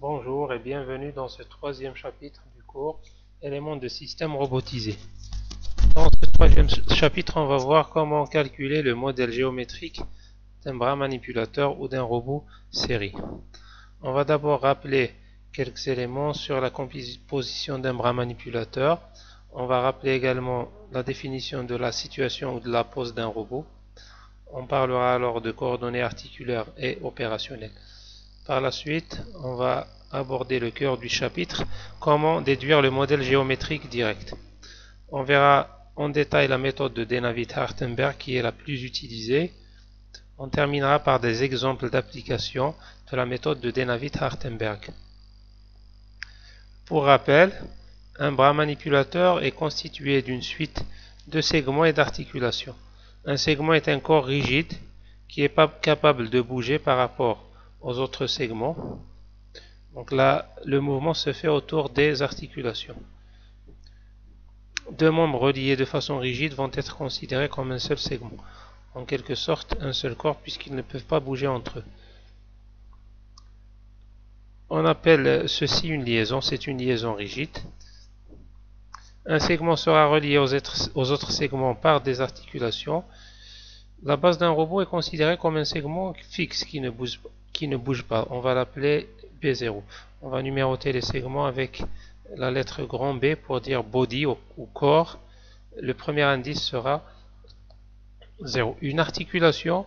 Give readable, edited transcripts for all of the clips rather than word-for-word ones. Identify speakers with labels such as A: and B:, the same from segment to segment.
A: Bonjour et bienvenue dans ce troisième chapitre du cours Éléments de système robotisé. Dans ce troisième chapitre, on va voir comment calculer le modèle géométrique d'un bras manipulateur ou d'un robot série. On va d'abord rappeler quelques éléments sur la composition d'un bras manipulateur. On va rappeler également la définition de la situation ou de la pose d'un robot. On parlera alors de coordonnées articulaires et opérationnelles. Par la suite, on va aborder le cœur du chapitre, comment déduire le modèle géométrique direct. On verra en détail la méthode de Denavit-Hartenberg qui est la plus utilisée. On terminera par des exemples d'application de la méthode de Denavit-Hartenberg. Pour rappel, un bras manipulateur est constitué d'une suite de segments et d'articulations. Un segment est un corps rigide qui est pas capable de bouger par rapport aux autres segments. Donc là, le mouvement se fait autour des articulations. Deux membres reliés de façon rigide vont être considérés comme un seul segment, en quelque sorte un seul corps puisqu'ils ne peuvent pas bouger entre eux. On appelle ceci une liaison, c'est une liaison rigide. Un segment sera relié aux autres segments par des articulations. La base d'un robot est considérée comme un segment fixe qui ne bouge pas. On va l'appeler B0. On va numéroter les segments avec la lettre grand B pour dire body ou corps. Le premier indice sera 0. Une articulation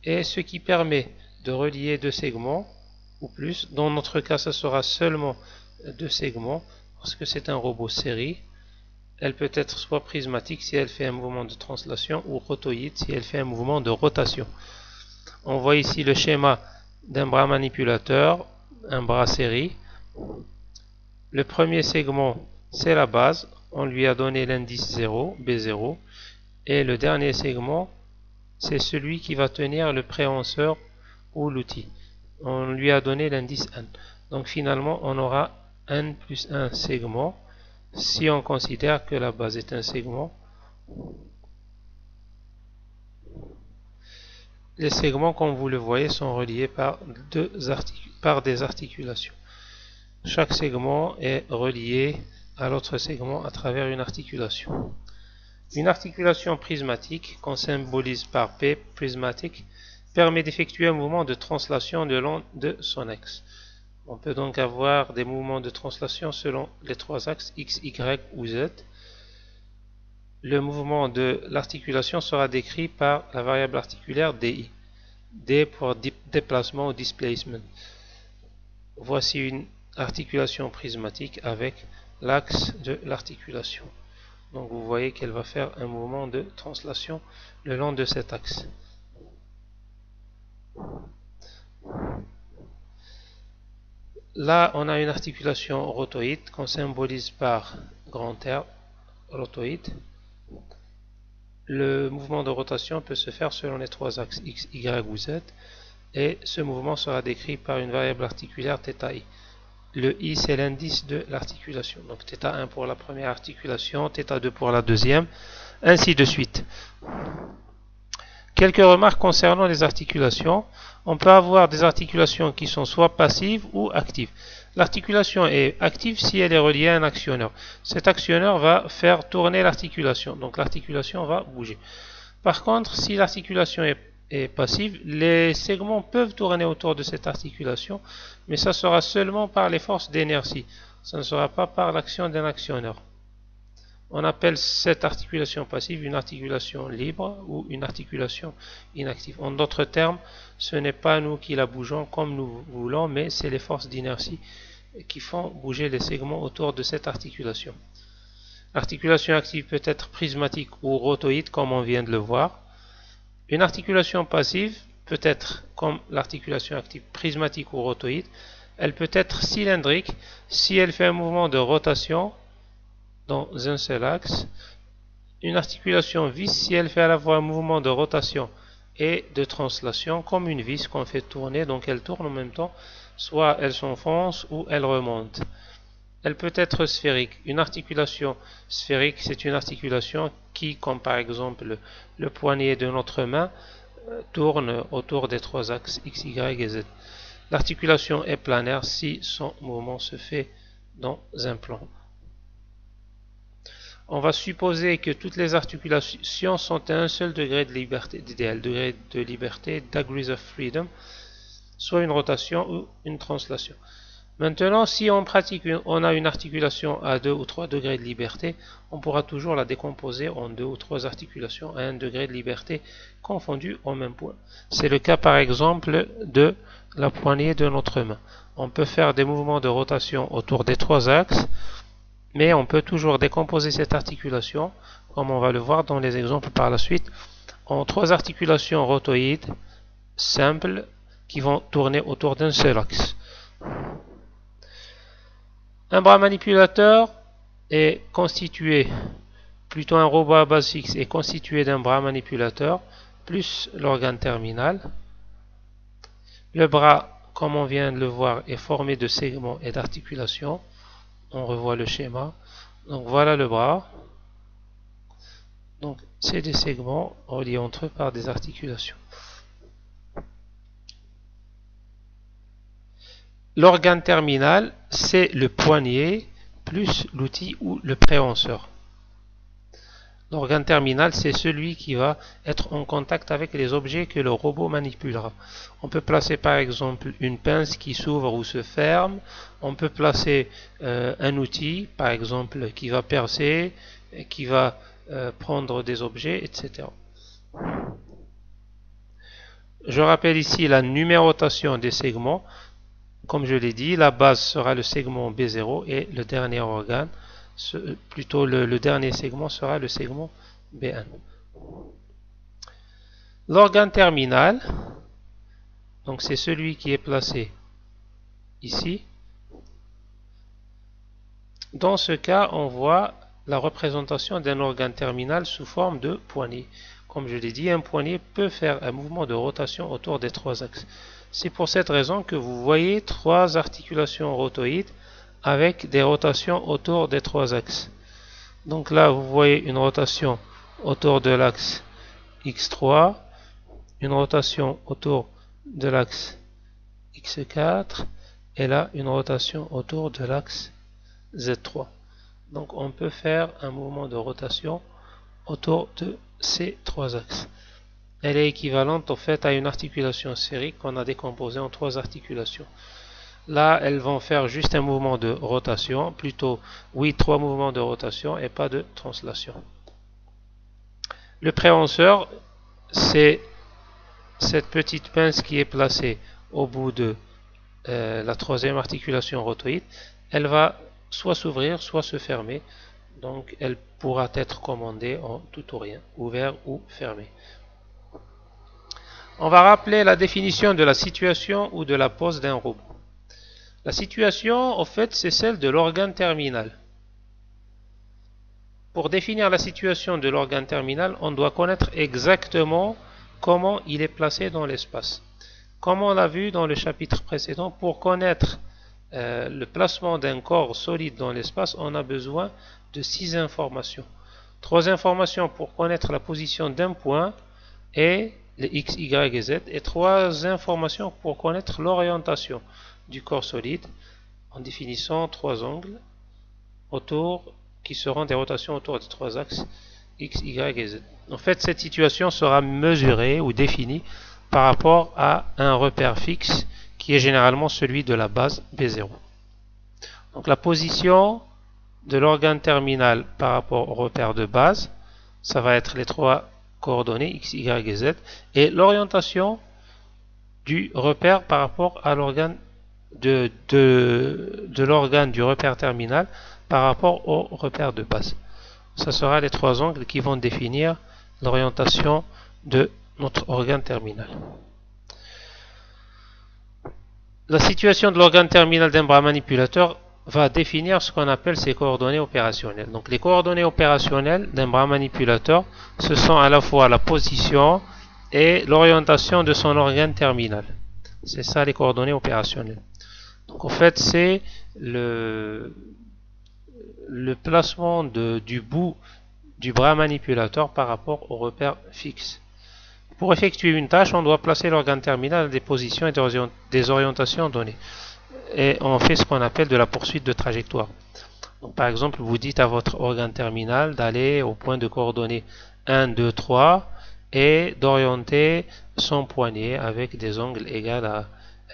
A: est ce qui permet de relier deux segments ou plus. Dans notre cas, ce sera seulement deux segments parce que c'est un robot série. Elle peut être soit prismatique si elle fait un mouvement de translation ou rotoïde si elle fait un mouvement de rotation. On voit ici le schéma d'un bras manipulateur, un bras série. Le premier segment, c'est la base. On lui a donné l'indice 0, B0. Et le dernier segment, c'est celui qui va tenir le préhenseur ou l'outil. On lui a donné l'indice N. Donc finalement, on aura N plus 1 segment. Si on considère que la base est un segment, les segments, comme vous le voyez, sont reliés par des articulations. Chaque segment est relié à l'autre segment à travers une articulation. Une articulation prismatique, qu'on symbolise par P, prismatique, permet d'effectuer un mouvement de translation le long de son axe. On peut donc avoir des mouvements de translation selon les trois axes X, Y ou Z. Le mouvement de l'articulation sera décrit par la variable articulaire DI. D pour déplacement ou displacement. Voici une articulation prismatique avec l'axe de l'articulation. Donc vous voyez qu'elle va faire un mouvement de translation le long de cet axe. Là, on a une articulation rotoïde qu'on symbolise par grand R, rotoïde. Le mouvement de rotation peut se faire selon les trois axes X, Y ou Z. Et ce mouvement sera décrit par une variable articulaire θi. Le I, c'est l'indice de l'articulation. Donc θ1 pour la première articulation, θ2 pour la deuxième, ainsi de suite. Quelques remarques concernant les articulations. On peut avoir des articulations qui sont soit passives ou actives. L'articulation est active si elle est reliée à un actionneur. Cet actionneur va faire tourner l'articulation. Donc l'articulation va bouger. Par contre, si l'articulation est passive, les segments peuvent tourner autour de cette articulation, mais ça sera seulement par les forces d'inertie. Ça ne sera pas par l'action d'un actionneur. On appelle cette articulation passive une articulation libre ou une articulation inactive. En d'autres termes, ce n'est pas nous qui la bougeons comme nous voulons, mais c'est les forces d'inertie qui font bouger les segments autour de cette articulation. L'articulation active peut être prismatique ou rotoïde, comme on vient de le voir. Une articulation passive peut être, comme l'articulation active, prismatique ou rotoïde. Elle peut être cylindrique si elle fait un mouvement de rotation dans un seul axe. Une articulation vis si elle fait à la fois un mouvement de rotation et de translation, comme une vis qu'on fait tourner, donc elle tourne en même temps, soit elle s'enfonce ou elle remonte. Elle peut être sphérique. Une articulation sphérique, c'est une articulation qui, comme par exemple le poignet de notre main, tourne autour des trois axes X, Y et Z. L'articulation est planaire si son mouvement se fait dans un plan. On va supposer que toutes les articulations sont à un seul degré de liberté d'idéal, degré de liberté, degrees of freedom, soit une rotation ou une translation. Maintenant, si on a une articulation à 2 ou 3 degrés de liberté, on pourra toujours la décomposer en 2 ou 3 articulations à 1 degré de liberté confondues au même point. C'est le cas par exemple de la poignée de notre main. On peut faire des mouvements de rotation autour des 3 axes, mais on peut toujours décomposer cette articulation, comme on va le voir dans les exemples par la suite, en 3 articulations rotoïdes simples qui vont tourner autour d'un seul axe. Un bras manipulateur est constitué, plutôt un robot à base fixe est constitué d'un bras manipulateur plus l'organe terminal. Le bras, comme on vient de le voir, est formé de segments et d'articulations. On revoit le schéma. Donc voilà le bras. Donc c'est des segments reliés entre eux par des articulations. L'organe terminal, c'est le poignet plus l'outil ou le préhenseur. L'organe terminal, c'est celui qui va être en contact avec les objets que le robot manipulera. On peut placer par exemple une pince qui s'ouvre ou se ferme. On peut placer un outil, par exemple, qui va percer, qui va prendre des objets, etc. Je rappelle ici la numérotation des segments. Comme je l'ai dit, la base sera le segment B0 et le dernier organe, plutôt le dernier segment sera le segment B1. L'organe terminal, donc c'est celui qui est placé ici. Dans ce cas, on voit la représentation d'un organe terminal sous forme de poignée. Comme je l'ai dit, un poignet peut faire un mouvement de rotation autour des 3 axes. C'est pour cette raison que vous voyez 3 articulations rotoïdes avec des rotations autour des 3 axes. Donc là, vous voyez une rotation autour de l'axe X3, une rotation autour de l'axe X4, et là, une rotation autour de l'axe Z3. Donc on peut faire un mouvement de rotation autour de ces 3 axes. Elle est équivalente au fait à une articulation sphérique qu'on a décomposée en 3 articulations. Là, elles vont faire juste un mouvement de rotation, plutôt, oui, 3 mouvements de rotation et pas de translation. Le préhenseur, c'est cette petite pince qui est placée au bout de la 3e articulation rotoïde. Elle va soit s'ouvrir, soit se fermer. Donc, elle pourra être commandée en tout ou rien, ouvert ou fermé. On va rappeler la définition de la situation ou de la pose d'un robot. La situation, au fait, c'est celle de l'organe terminal. Pour définir la situation de l'organe terminal, on doit connaître exactement comment il est placé dans l'espace. Comme on l'a vu dans le chapitre précédent, pour connaître le placement d'un corps solide dans l'espace, on a besoin de 6 informations. 3 informations pour connaître la position d'un point et les X, Y et Z, et 3 informations pour connaître l'orientation du corps solide en définissant 3 angles qui seront des rotations autour des 3 axes X, Y et Z. En fait, cette situation sera mesurée ou définie par rapport à un repère fixe qui est généralement celui de la base B0. Donc la position de l'organe terminal par rapport au repère de base, ça va être les 3 coordonnées X, Y et Z, et l'orientation du repère par rapport à l'organe de l'organe du repère terminal par rapport au repère de base. Ce sera les 3 angles qui vont définir l'orientation de notre organe terminal. La situation de l'organe terminal d'un bras manipulateur va définir ce qu'on appelle ses coordonnées opérationnelles. Donc les coordonnées opérationnelles d'un bras manipulateur, ce sont à la fois la position et l'orientation de son organe terminal. C'est ça les coordonnées opérationnelles. Donc en fait c'est le placement du bout du bras manipulateur par rapport au repère fixe. Pour effectuer une tâche, on doit placer l'organe terminal à des positions et des orientations données. Et on fait ce qu'on appelle de la poursuite de trajectoire. Donc, par exemple, vous dites à votre organe terminal d'aller au point de coordonnées 1, 2, 3 et d'orienter son poignet avec des angles égaux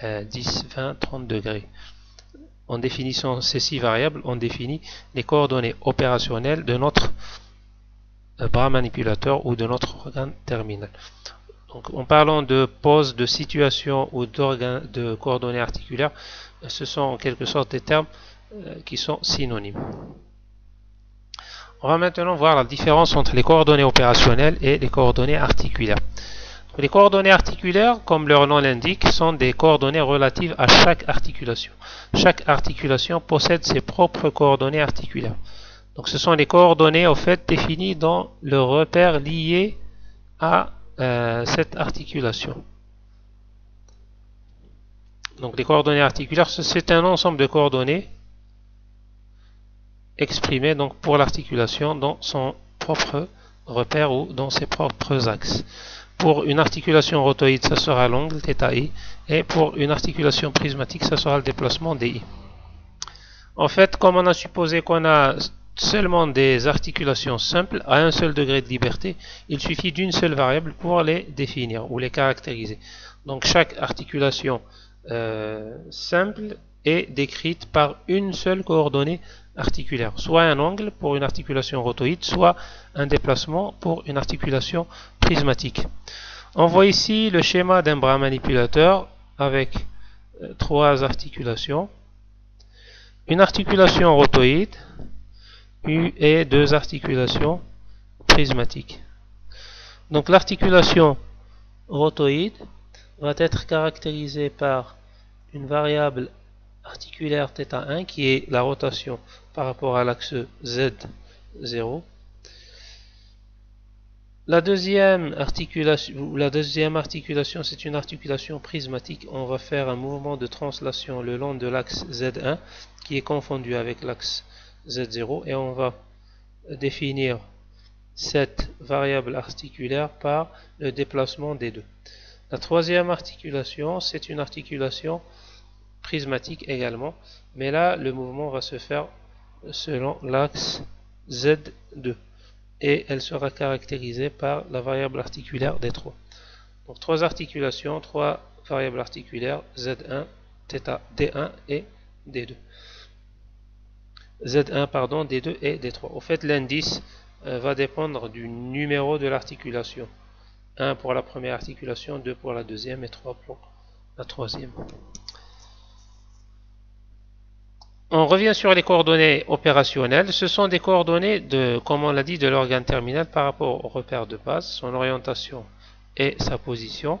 A: à 10, 20, 30 degrés. En définissant ces 6 variables, on définit les coordonnées opérationnelles de notre bras manipulateur ou de notre organe terminal. Donc, en parlant de pose, de situation ou de coordonnées articulaires, ce sont en quelque sorte des termes qui sont synonymes. On va maintenant voir la différence entre les coordonnées opérationnelles et les coordonnées articulaires. Les coordonnées articulaires, comme leur nom l'indique, sont des coordonnées relatives à chaque articulation. Chaque articulation possède ses propres coordonnées articulaires. Donc ce sont les coordonnées au fait définies dans le repère lié à cette articulation. Donc les coordonnées articulaires, c'est un ensemble de coordonnées exprimées donc pour l'articulation dans son propre repère ou dans ses propres axes. Pour une articulation rotoïde, ça sera l'angle θi, et pour une articulation prismatique, ça sera le déplacement di. En fait, comme on a supposé qu'on a seulement des articulations simples à un seul degré de liberté, il suffit d'une seule variable pour les définir ou les caractériser. Donc chaque articulation simple est décrite par une seule coordonnée articulaire, soit un angle pour une articulation rotoïde, soit un déplacement pour une articulation prismatique. On voit ici le schéma d'un bras manipulateur avec 3 articulations, une articulation rotoïde et 2 articulations prismatiques. Donc l'articulation rotoïde va être caractérisée par une variable articulaire θ1 qui est la rotation par rapport à l'axe Z0. La deuxième articulation, c'est une articulation prismatique. On va faire un mouvement de translation le long de l'axe Z1 qui est confondu avec l'axe Z0 et on va définir cette variable articulaire par le déplacement des deux. La troisième articulation, c'est une articulation prismatique également, mais là le mouvement va se faire selon l'axe Z2 et elle sera caractérisée par la variable articulaire D3. Donc 3 articulations, 3 variables articulaires Z1, θ, D1 et D2. Z1, pardon, D2 et D3. Au fait, l'indice va dépendre du numéro de l'articulation. 1 pour la première articulation, 2 pour la deuxième et 3 pour la troisième. On revient sur les coordonnées opérationnelles. Ce sont des coordonnées, comme on l'a dit, de l'organe terminal par rapport au repère de base, son orientation et sa position.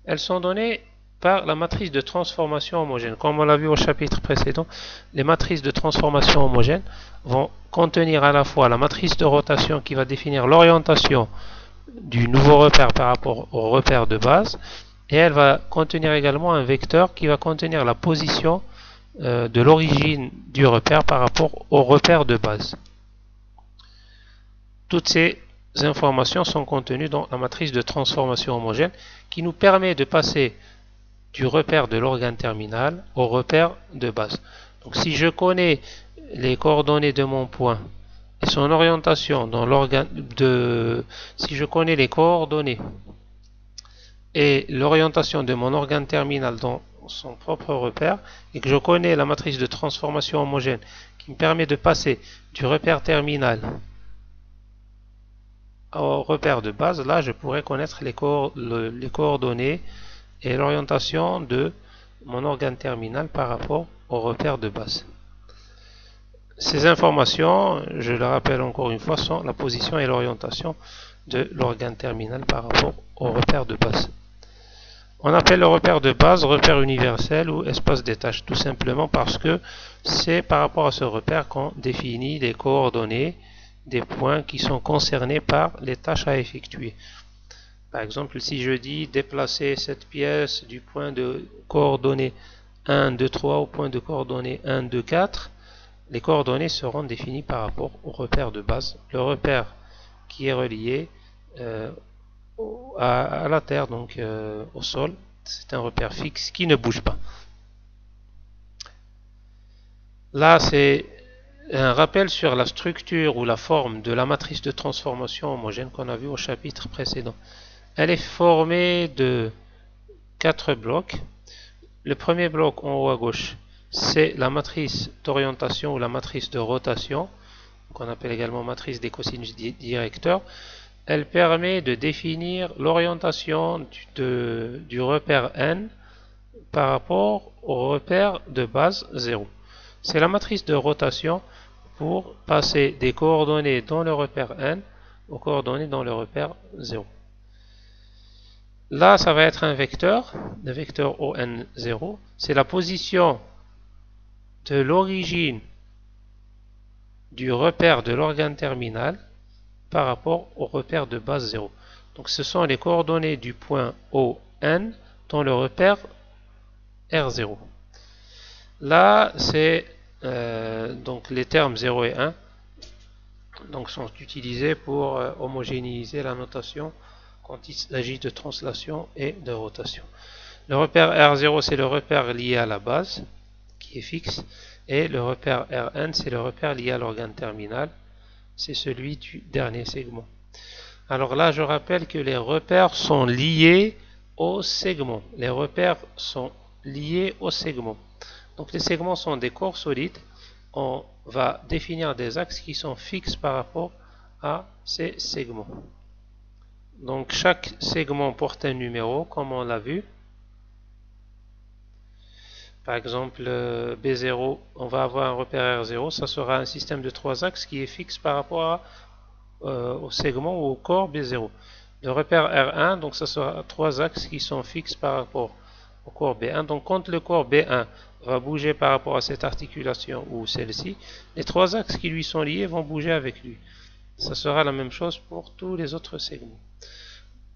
A: Elles sont données par la matrice de transformation homogène. Comme on l'a vu au chapitre précédent, les matrices de transformation homogène vont contenir à la fois la matrice de rotation qui va définir l'orientation du nouveau repère par rapport au repère de base, et elle va contenir également un vecteur qui va contenir la position de l'origine du repère par rapport au repère de base. Toutes ces informations sont contenues dans la matrice de transformation homogène qui nous permet de passer du repère de l'organe terminal au repère de base. Donc si je connais les coordonnées de mon point et son orientation dans l'organe si je connais les coordonnées et l'orientation de mon organe terminal dans son propre repère et que je connais la matrice de transformation homogène qui me permet de passer du repère terminal au repère de base, là je pourrais connaître les coordonnées et l'orientation de mon organe terminal par rapport au repère de base. Ces informations, je le rappelle encore une fois, sont la position et l'orientation de l'organe terminal par rapport au repère de base. On appelle le repère de base repère universel ou espace des tâches, tout simplement parce que c'est par rapport à ce repère qu'on définit les coordonnées des points qui sont concernés par les tâches à effectuer. Par exemple, si je dis déplacer cette pièce du point de coordonnées 1, 2, 3 au point de coordonnées 1, 2, 4, les coordonnées seront définies par rapport au repère de base. Le repère qui est relié à la terre, donc au sol. C'est un repère fixe qui ne bouge pas. Là, c'est un rappel sur la structure ou la forme de la matrice de transformation homogène qu'on a vu au chapitre précédent. Elle est formée de 4 blocs. Le premier bloc en haut à gauche, c'est la matrice d'orientation ou la matrice de rotation, qu'on appelle également matrice des cosinus directeurs. Elle permet de définir l'orientation du repère n par rapport au repère de base 0. C'est la matrice de rotation pour passer des coordonnées dans le repère n aux coordonnées dans le repère 0. Là, ça va être un vecteur, le vecteur ON0. C'est la position de l'origine du repère de l'organe terminal par rapport au repère de base 0. Donc ce sont les coordonnées du point ON dans le repère R0. Là, c'est donc les termes 0 et 1 donc, sont utilisés pour homogénéiser la notation quand il s'agit de translation et de rotation. Le repère R0, c'est le repère lié à la base, qui est fixe, et le repère Rn, c'est le repère lié à l'organe terminal, c'est celui du dernier segment. Alors là, je rappelle que les repères sont liés au segment. Les repères sont liés au segment. Donc les segments sont des corps solides. On va définir des axes qui sont fixes par rapport à ces segments. Donc chaque segment porte un numéro, comme on l'a vu. Par exemple, B0, on va avoir un repère R0, ça sera un système de 3 axes qui est fixe par rapport au segment ou au corps B0. Le repère R1, donc ça sera 3 axes qui sont fixes par rapport au corps B1. Donc quand le corps B1 va bouger par rapport à cette articulation ou celle-ci, les 3 axes qui lui sont liés vont bouger avec lui. Ça sera la même chose pour tous les autres segments.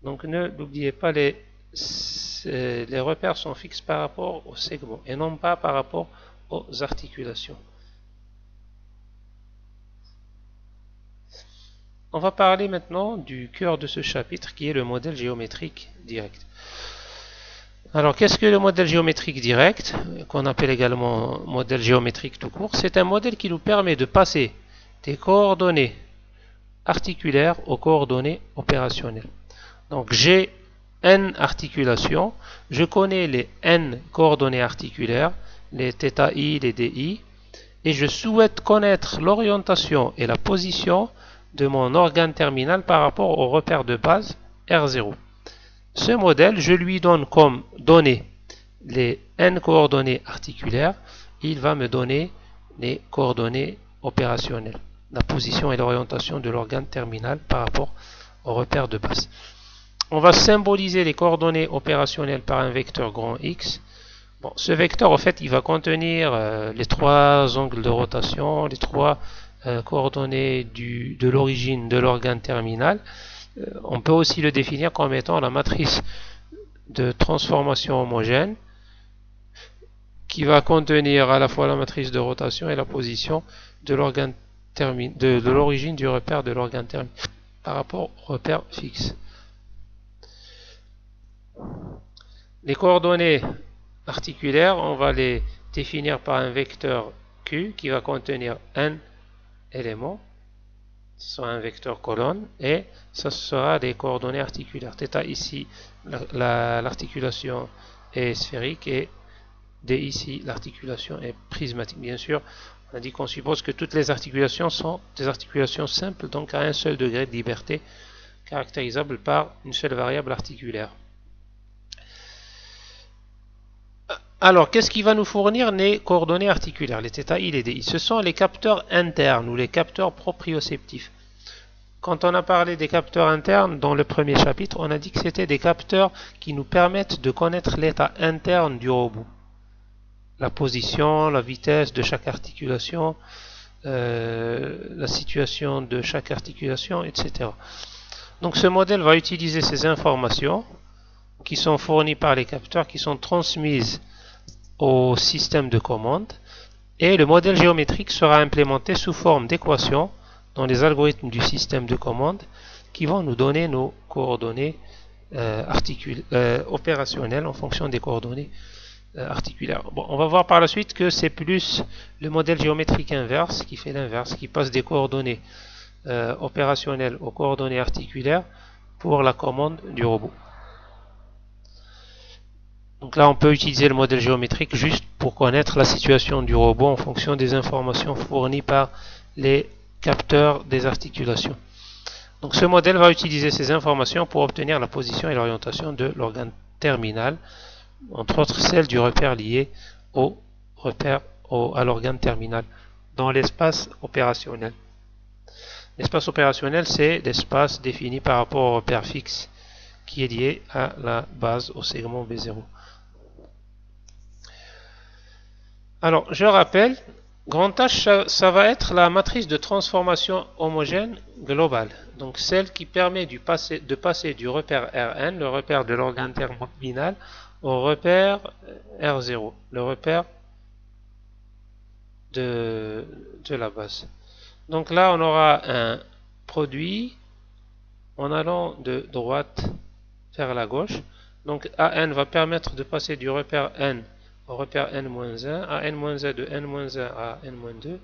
A: Donc ne l'oubliez pas, les repères sont fixes par rapport aux segments et non pas par rapport aux articulations. On va parler maintenant du cœur de ce chapitre qui est le modèle géométrique direct. Alors qu'est-ce que le modèle géométrique direct, qu'on appelle également modèle géométrique tout court? C'est un modèle qui nous permet de passer des coordonnées articulaires aux coordonnées opérationnelles. Donc j'ai n articulations, je connais les n coordonnées articulaires, les θi, les di, et je souhaite connaître l'orientation et la position de mon organe terminal par rapport au repère de base R0. Ce modèle, je lui donne comme données les n coordonnées articulaires, il va me donner les coordonnées opérationnelles, la position et l'orientation de l'organe terminal par rapport au repère de base. On va symboliser les coordonnées opérationnelles par un vecteur grand X. Bon, ce vecteur, en fait, il va contenir les 3 angles de rotation, les 3 coordonnées de l'origine de l'organe terminal. On peut aussi le définir comme étant la matrice de transformation homogène qui va contenir à la fois la matrice de rotation et la position de l'organe de l'origine du repère de l'organe terminal par rapport au repère fixe. Les coordonnées articulaires, on va les définir par un vecteur Q qui va contenir n éléments, soit un vecteur colonne, et ça sera des coordonnées articulaires. Θ ici, l'articulation est sphérique, et D ici, l'articulation est prismatique. Bien sûr, on a dit qu'on suppose que toutes les articulations sont des articulations simples, donc à un seul degré de liberté, caractérisable par une seule variable articulaire. Alors, qu'est-ce qui va nous fournir les coordonnées articulaires, les θi, les di? Ce sont les capteurs internes ou les capteurs proprioceptifs. Quand on a parlé des capteurs internes dans le premier chapitre, on a dit que c'était des capteurs qui nous permettent de connaître l'état interne du robot. La position, la vitesse de chaque articulation, la situation de chaque articulation, etc. Donc ce modèle va utiliser ces informations qui sont fournies par les capteurs, qui sont transmises au système de commande, et le modèle géométrique sera implémenté sous forme d'équations dans les algorithmes du système de commande qui vont nous donner nos coordonnées opérationnelles en fonction des coordonnées articulaires. Bon, on va voir par la suite que c'est plus le modèle géométrique inverse qui fait l'inverse, qui passe des coordonnées opérationnelles aux coordonnées articulaires pour la commande du robot. Donc là, on peut utiliser le modèle géométrique juste pour connaître la situation du robot en fonction des informations fournies par les capteurs des articulations. Donc ce modèle va utiliser ces informations pour obtenir la position et l'orientation de l'organe terminal, entre autres celle du repère lié à l'organe terminal dans l'espace opérationnel. L'espace opérationnel, c'est l'espace défini par rapport au repère fixe qui est lié à la base, au segment B0. Alors, je rappelle, grand H, ça va être la matrice de transformation homogène globale. Donc, celle qui permet de passer du repère Rn, le repère de l'organe terminal, au repère R0, le repère de la base. Donc là, on aura un produit en allant de droite vers la gauche. Donc, AN va permettre de passer du repère N au repère n-1, à n-1 de n-1 à n-2,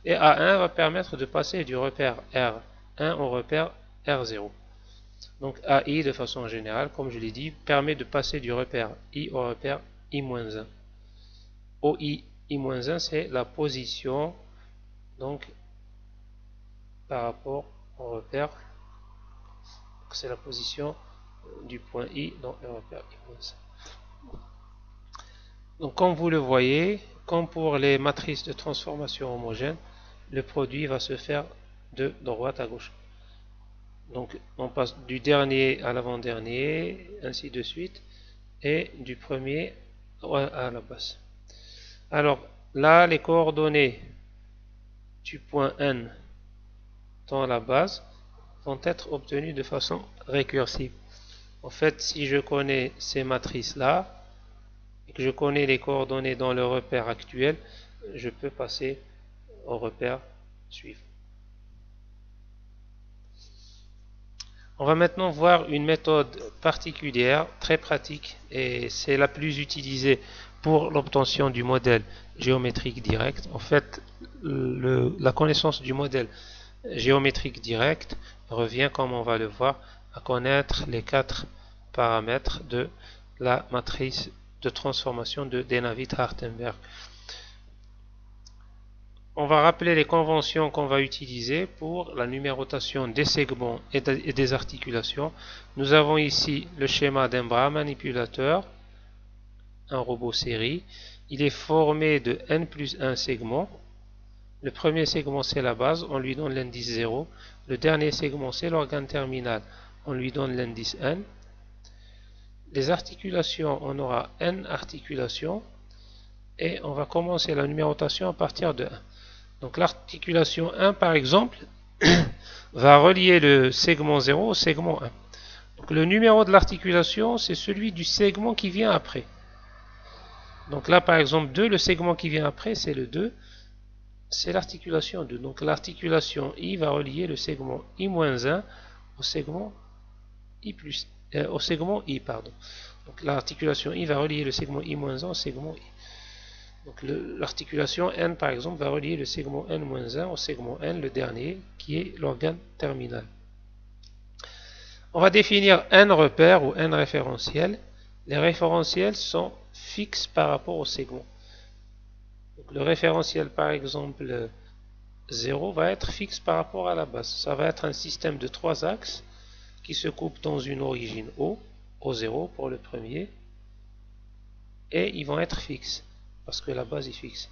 A: et A1 va permettre de passer du repère R1 au repère R0. Donc AI, de façon générale, comme je l'ai dit, permet de passer du repère I au repère I-1. OI I-1, c'est la position, donc, par rapport au repère, c'est la position du point I dans le repère I-1. Donc, comme vous le voyez, comme pour les matrices de transformation homogène, le produit va se faire de droite à gauche. Donc, on passe du dernier à l'avant-dernier, ainsi de suite, et du premier à la base. Alors, là, les coordonnées du point N dans la base vont être obtenues de façon récursive. En fait, si je connais ces matrices-là, et que je connais les coordonnées dans le repère actuel, je peux passer au repère suivant. On va maintenant voir une méthode particulière, très pratique, et c'est la plus utilisée pour l'obtention du modèle géométrique direct. En fait, la connaissance du modèle géométrique direct revient, comme on va le voir, à connaître les 4 paramètres de la matrice de transformation de Dennavit-Hartenberg. On va rappeler les conventions qu'on va utiliser pour la numérotation des segments et des articulations. Nous avons ici le schéma d'un bras manipulateur, un robot série. Il est formé de n plus 1 segments. Le premier segment, c'est la base, on lui donne l'indice 0. Le dernier segment, c'est l'organe terminal, on lui donne l'indice n. Les articulations, on aura n articulations et on va commencer la numérotation à partir de 1. Donc l'articulation 1 par exemple va relier le segment 0 au segment 1. Donc le numéro de l'articulation, c'est celui du segment qui vient après. Donc là par exemple 2, le segment qui vient après c'est le 2, c'est l'articulation 2. Donc l'articulation I va relier le segment I-1 au segment I+, au segment I, pardon. Donc l'articulation I va relier le segment I-1 au segment I. Donc l'articulation N par exemple va relier le segment N-1 au segment N, le dernier, qui est l'organe terminal. On va définir N repères ou N référentiels. Les référentiels sont fixes par rapport au segment. Donc le référentiel par exemple 0 va être fixe par rapport à la base. Ça va être un système de 3 axes qui se coupe dans une origine O0 pour le premier, et ils vont être fixes, parce que la base est fixe.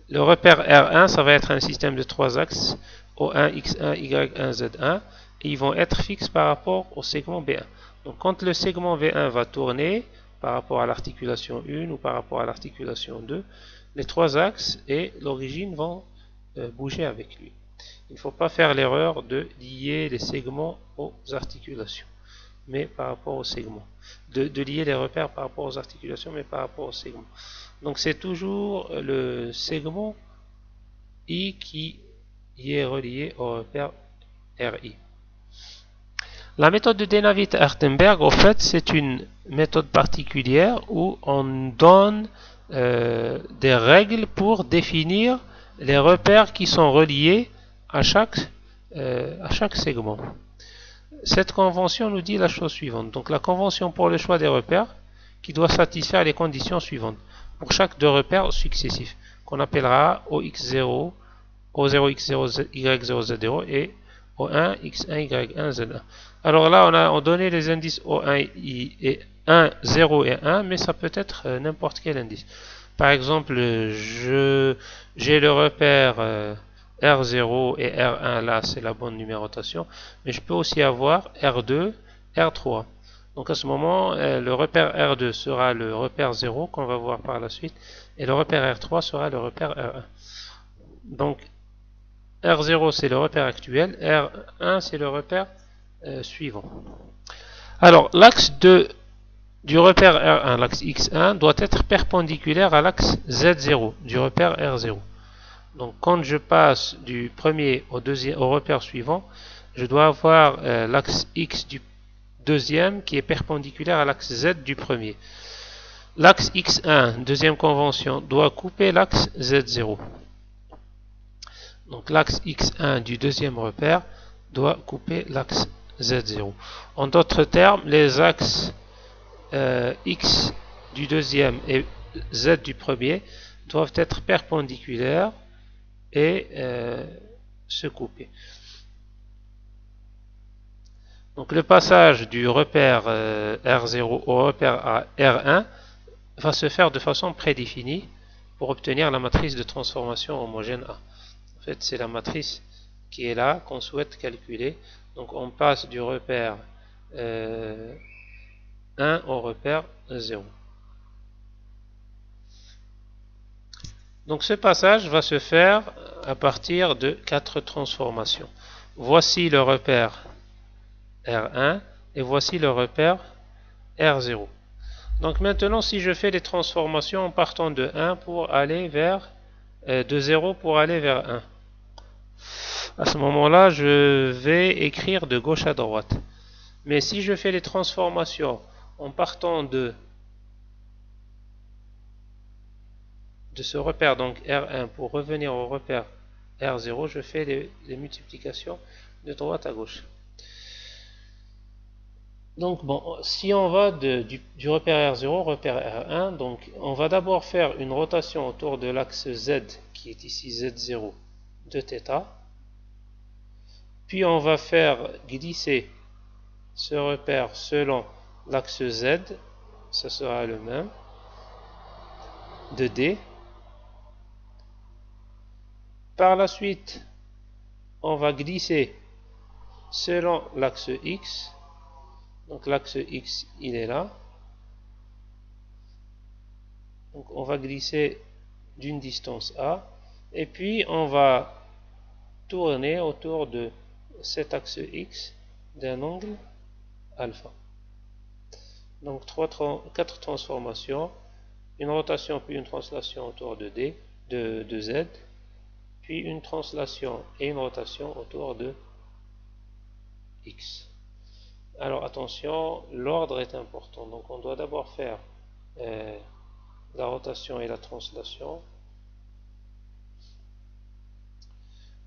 A: Le repère R1, ça va être un système de 3 axes, O1, X1, Y1, Z1, et ils vont être fixes par rapport au segment B1. Donc quand le segment V1 va tourner par rapport à l'articulation 1 ou par rapport à l'articulation 2, les 3 axes et l'origine vont bouger avec lui. Il ne faut pas faire l'erreur de lier les segments aux articulations, mais par rapport aux segments. De lier les repères par rapport aux articulations, mais par rapport aux segments. Donc c'est toujours le segment I qui y est relié au repère RI. La méthode de Dynavit-Hartenberg, en fait, c'est une méthode particulière où on donne des règles pour définir les repères qui sont reliés à chaque segment. Cette convention nous dit la chose suivante. Donc la convention pour le choix des repères qui doit satisfaire les conditions suivantes pour chaque deux repères successifs qu'on appellera OX0, O0X0, Y0Z0 et O1, X1, Y1, Z1. Alors là, on donné les indices O1 et 1, 0 et 1, mais ça peut être n'importe quel indice. Par exemple, j'ai le repère R0 et R1, là c'est la bonne numérotation, mais je peux aussi avoir R2, R3. Donc à ce moment, le repère R2 sera le repère 0 qu'on va voir par la suite, et le repère R3 sera le repère R1. Donc R0 c'est le repère actuel, R1 c'est le repère suivant. Alors l'axe du repère R1, l'axe X1, doit être perpendiculaire à l'axe Z0 du repère R0. Donc quand je passe du premier au repère suivant, je dois avoir l'axe X du deuxième qui est perpendiculaire à l'axe Z du premier. L'axe X1, deuxième convention, doit couper l'axe Z0. Donc l'axe X1 du deuxième repère doit couper l'axe Z0. En d'autres termes, les axes X du deuxième et Z du premier doivent être perpendiculaires et se couper. Donc le passage du repère R0 au repère R1 va se faire de façon prédéfinie pour obtenir la matrice de transformation homogène A. En fait, c'est la matrice qui est là qu'on souhaite calculer. Donc on passe du repère 1 au repère 0. Donc ce passage va se faire à partir de 4 transformations. Voici le repère R1 et voici le repère R0. Donc maintenant, si je fais les transformations en partant de 1 pour aller vers de 0 pour aller vers 1, à ce moment-là, je vais écrire de gauche à droite. Mais si je fais les transformations en partant de ce repère, donc R1, pour revenir au repère R0, je fais les multiplications de droite à gauche. Donc bon, si on va du repère R0 au repère R1, donc on va d'abord faire une rotation autour de l'axe Z, qui est ici Z0 de θ. Puis on va faire glisser ce repère selon l'axe Z, ce sera le même, de D. Par la suite, on va glisser selon l'axe X. Donc l'axe X, il est là. Donc on va glisser d'une distance A. Et puis on va tourner autour de cet axe X d'un angle alpha. Donc 4 transformations. Une rotation puis une translation autour de D, de Z. Puis une translation et une rotation autour de X. Alors attention, l'ordre est important. Donc on doit d'abord faire la rotation et la translation.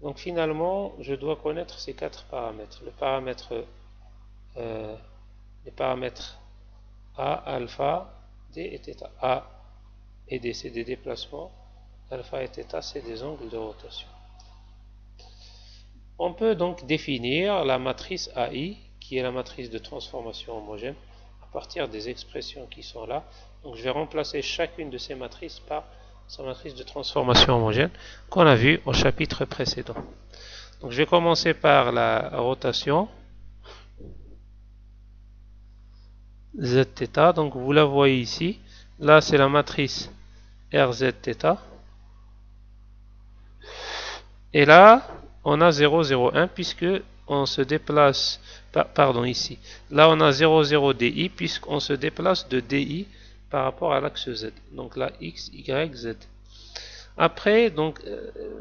A: Donc finalement, je dois connaître ces 4 paramètres. Les paramètres A, alpha, D et θ. A et D, c'est des déplacements. Alpha et θ, c'est des angles de rotation. On peut donc définir la matrice AI, qui est la matrice de transformation homogène, à partir des expressions qui sont là. Donc je vais remplacer chacune de ces matrices par sa matrice de transformation homogène qu'on a vue au chapitre précédent. Donc je vais commencer par la rotation zθ. Donc vous la voyez ici. Là c'est la matrice RZθ. Et là on a 0, 0, 1 puisque on se déplace, pardon ici, là on a 0, 0 DI puisqu'on se déplace de DI par rapport à l'axe Z, donc là X, Y, Z. Après, donc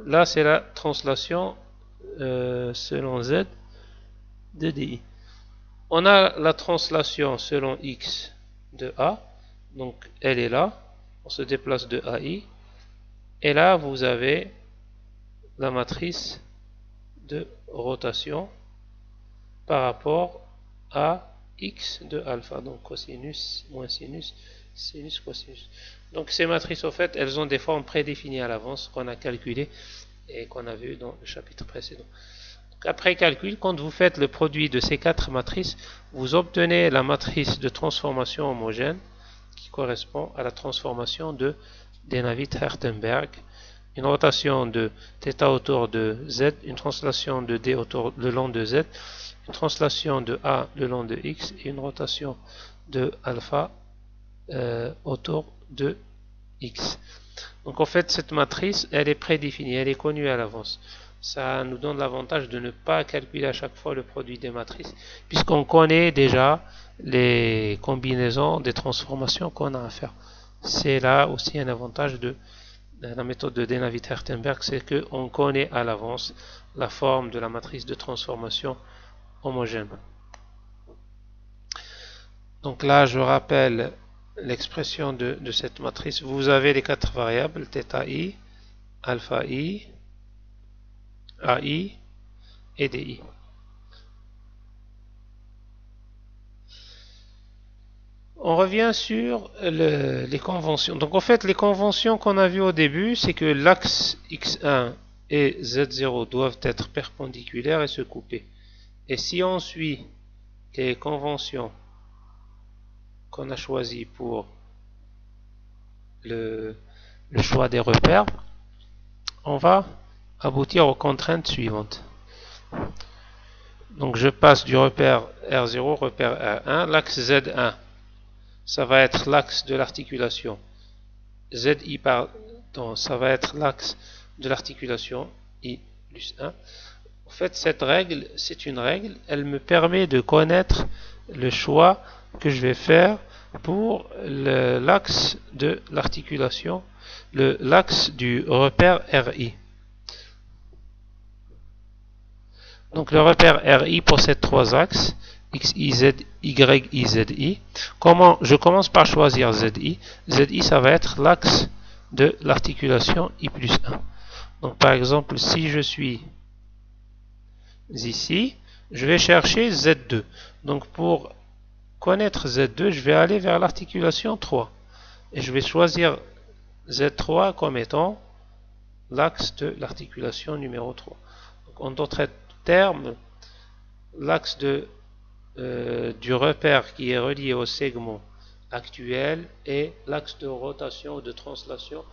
A: là c'est la translation selon Z de DI. On a la translation selon x de A, donc elle est là, on se déplace de AI, et là vous avez la matrice de rotation par rapport à x de alpha, donc cosinus moins sinus, sinus cosinus. Donc ces matrices, au fait, elles ont des formes prédéfinies à l'avance qu'on a calculées et qu'on a vu dans le chapitre précédent. Donc après calcul, quand vous faites le produit de ces quatre matrices, vous obtenez la matrice de transformation homogène qui correspond à la transformation de Dynavit-Hertenberg, une rotation de θ autour de z, une translation de d autour le long de z, une translation de a le long de x et une rotation de alpha autour de x. Donc en fait cette matrice elle est prédéfinie, elle est connue à l'avance. Ça nous donne l'avantage de ne pas calculer à chaque fois le produit des matrices puisqu'on connaît déjà les combinaisons des transformations qu'on a à faire. C'est là aussi un avantage de la méthode de Dynavit-Hertenberg, c'est qu'on connaît à l'avance la forme de la matrice de transformation homogène. Donc là, je rappelle l'expression de cette matrice. Vous avez les quatre variables, θi, alpha i, ai et di. On revient sur les conventions. Donc en fait, les conventions qu'on a vues au début, c'est que l'axe x1 et z0 doivent être perpendiculaires et se couper. Et si on suit les conventions qu'on a choisies pour le choix des repères, on va aboutir aux contraintes suivantes. Donc je passe du repère R0 au repère R1. L'axe Z1, ça va être l'axe de l'articulation. ZI, pardon, ça va être l'axe de l'articulation I plus 1. En fait, cette règle, c'est une règle, elle me permet de connaître le choix que je vais faire pour l'axe de l'articulation, l'axe du repère RI. Donc le repère RI possède trois axes, X, Y, Z, Y, Z, I. Je commence par choisir ZI. ZI, ça va être l'axe de l'articulation I plus 1. Donc par exemple, si je suis ici, je vais chercher Z2. Donc pour connaître Z2, je vais aller vers l'articulation 3. Et je vais choisir Z3 comme étant l'axe de l'articulation numéro 3. Donc en d'autres termes, l'axe du repère qui est relié au segment actuel est l'axe de rotation ou de translation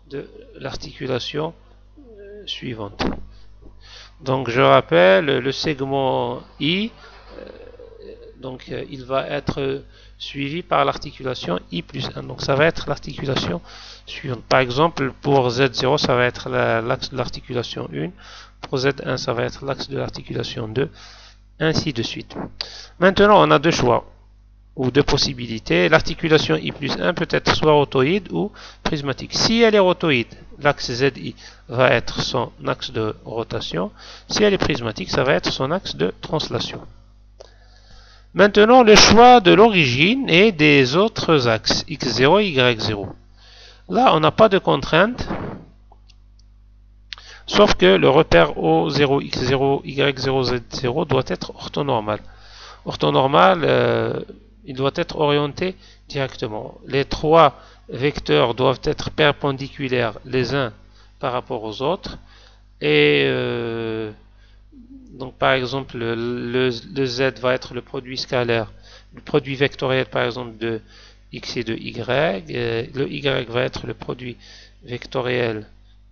A: de l'articulation suivante. Donc je rappelle, le segment I, donc il va être suivi par l'articulation I plus 1. Donc ça va être l'articulation suivante. Par exemple, pour Z0, ça va être l'axe de l'articulation 1. Pour Z1, ça va être l'axe de l'articulation 2. Ainsi de suite. Maintenant, on a deux choix ou deux possibilités. L'articulation I plus 1 peut être soit rotoïde ou prismatique. Si elle est rotoïde, l'axe ZI va être son axe de rotation. Si elle est prismatique, ça va être son axe de translation. Maintenant, le choix de l'origine et des autres axes, X0 et Y0. Là, on n'a pas de contrainte, sauf que le repère O0, X0, Y0, Z0 doit être orthonormal. Orthonormal, il doit être orienté directement. Les trois vecteurs doivent être perpendiculaires les uns par rapport aux autres. Et donc par exemple, le Z va être le produit scalaire, le produit vectoriel par exemple de X et de Y. Le Y va être le produit vectoriel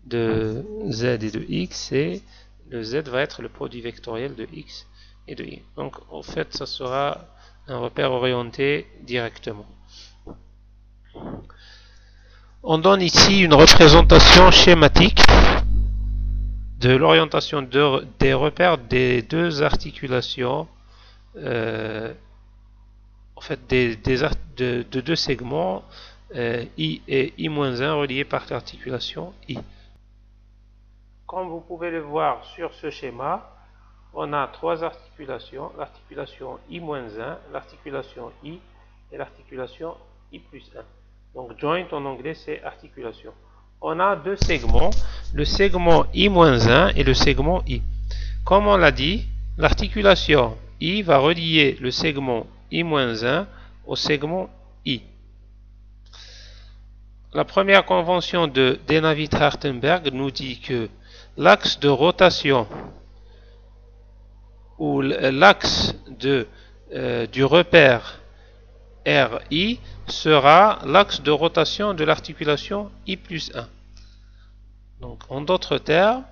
A: de Z et de X. Et le Z va être le produit vectoriel de X et de Y. Donc en fait, ça sera un repère orienté directement. On donne ici une représentation schématique de l'orientation des repères des deux articulations, en fait de deux segments I et I-1 reliés par l'articulation I. Comme vous pouvez le voir sur ce schéma, on a trois articulations, l'articulation I-1, l'articulation I et l'articulation I plus 1. Donc joint en anglais c'est articulation. On a deux segments, le segment I-1 et le segment I. Comme on l'a dit, l'articulation I va relier le segment I-1 au segment I. La première convention de Dynavit-Hartenberg nous dit que l'axe de rotation ou l'axe du repère RI sera l'axe de rotation de l'articulation I plus 1. Donc, en d'autres termes,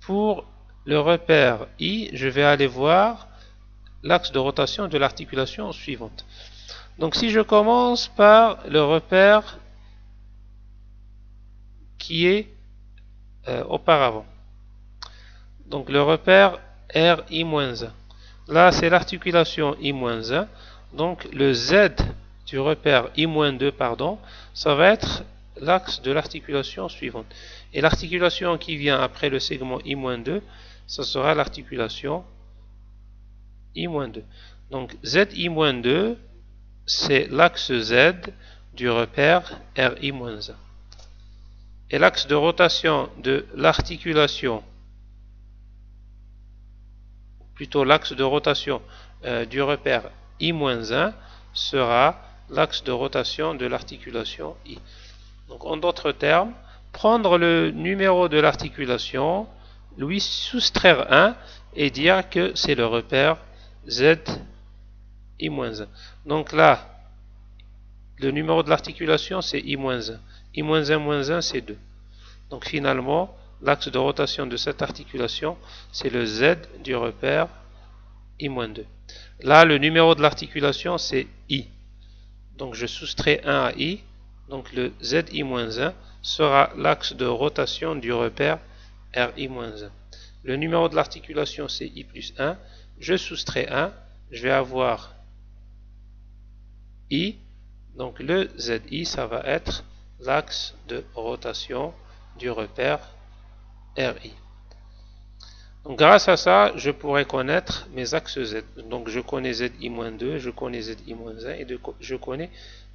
A: pour le repère I, je vais aller voir l'axe de rotation de l'articulation suivante. Donc, si je commence par le repère qui est auparavant, donc le repère RI-1, là c'est l'articulation I-1, donc le Z du repère I-2, pardon, ça va être l'axe de l'articulation suivante. Et l'articulation qui vient après le segment I-2, ça sera l'articulation I-2. Donc ZI-2, c'est l'axe Z du repère RI-1. Et l'axe de rotation de l'articulation, plutôt l'axe de rotation du repère I-1 sera l'axe de rotation de l'articulation I. Donc en d'autres termes, prendre le numéro de l'articulation, lui soustraire 1 et dire que c'est le repère ZI-1. Donc là, le numéro de l'articulation c'est I-1. I-1 c'est 2. Donc finalement, l'axe de rotation de cette articulation, c'est le Z du repère I-2. Là, le numéro de l'articulation, c'est I. Donc je soustrais 1 à I. Donc le ZI-1 sera l'axe de rotation du repère RI-1. Le numéro de l'articulation, c'est I plus 1. Je soustrais 1. Je vais avoir I. Donc le ZI, ça va être l'axe de rotation du repère RI. Donc grâce à ça, je pourrais connaître mes axes Z. Donc je connais ZI-2, je connais ZI-1 et je connais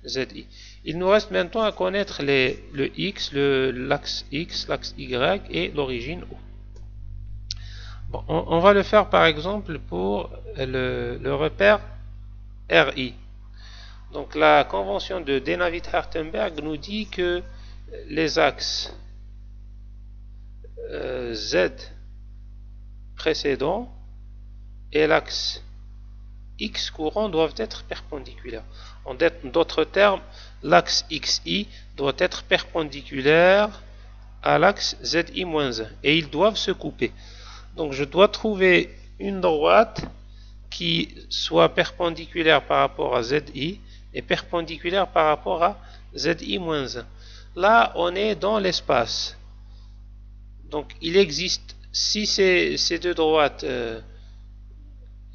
A: ZI. Il nous reste maintenant à connaître le X, l'axe X, l'axe Y et l'origine O. Bon, on va le faire par exemple pour le repère RI. Donc la convention de Dynavit-Hartenberg nous dit que les axes Z précédent et l'axe X courant doivent être perpendiculaires. En d'autres termes, l'axe XI doit être perpendiculaire à l'axe ZI-1 et ils doivent se couper. Donc je dois trouver une droite qui soit perpendiculaire par rapport à ZI et perpendiculaire par rapport à ZI-1. Là, on est dans l'espace. Donc il existe, si ces deux droites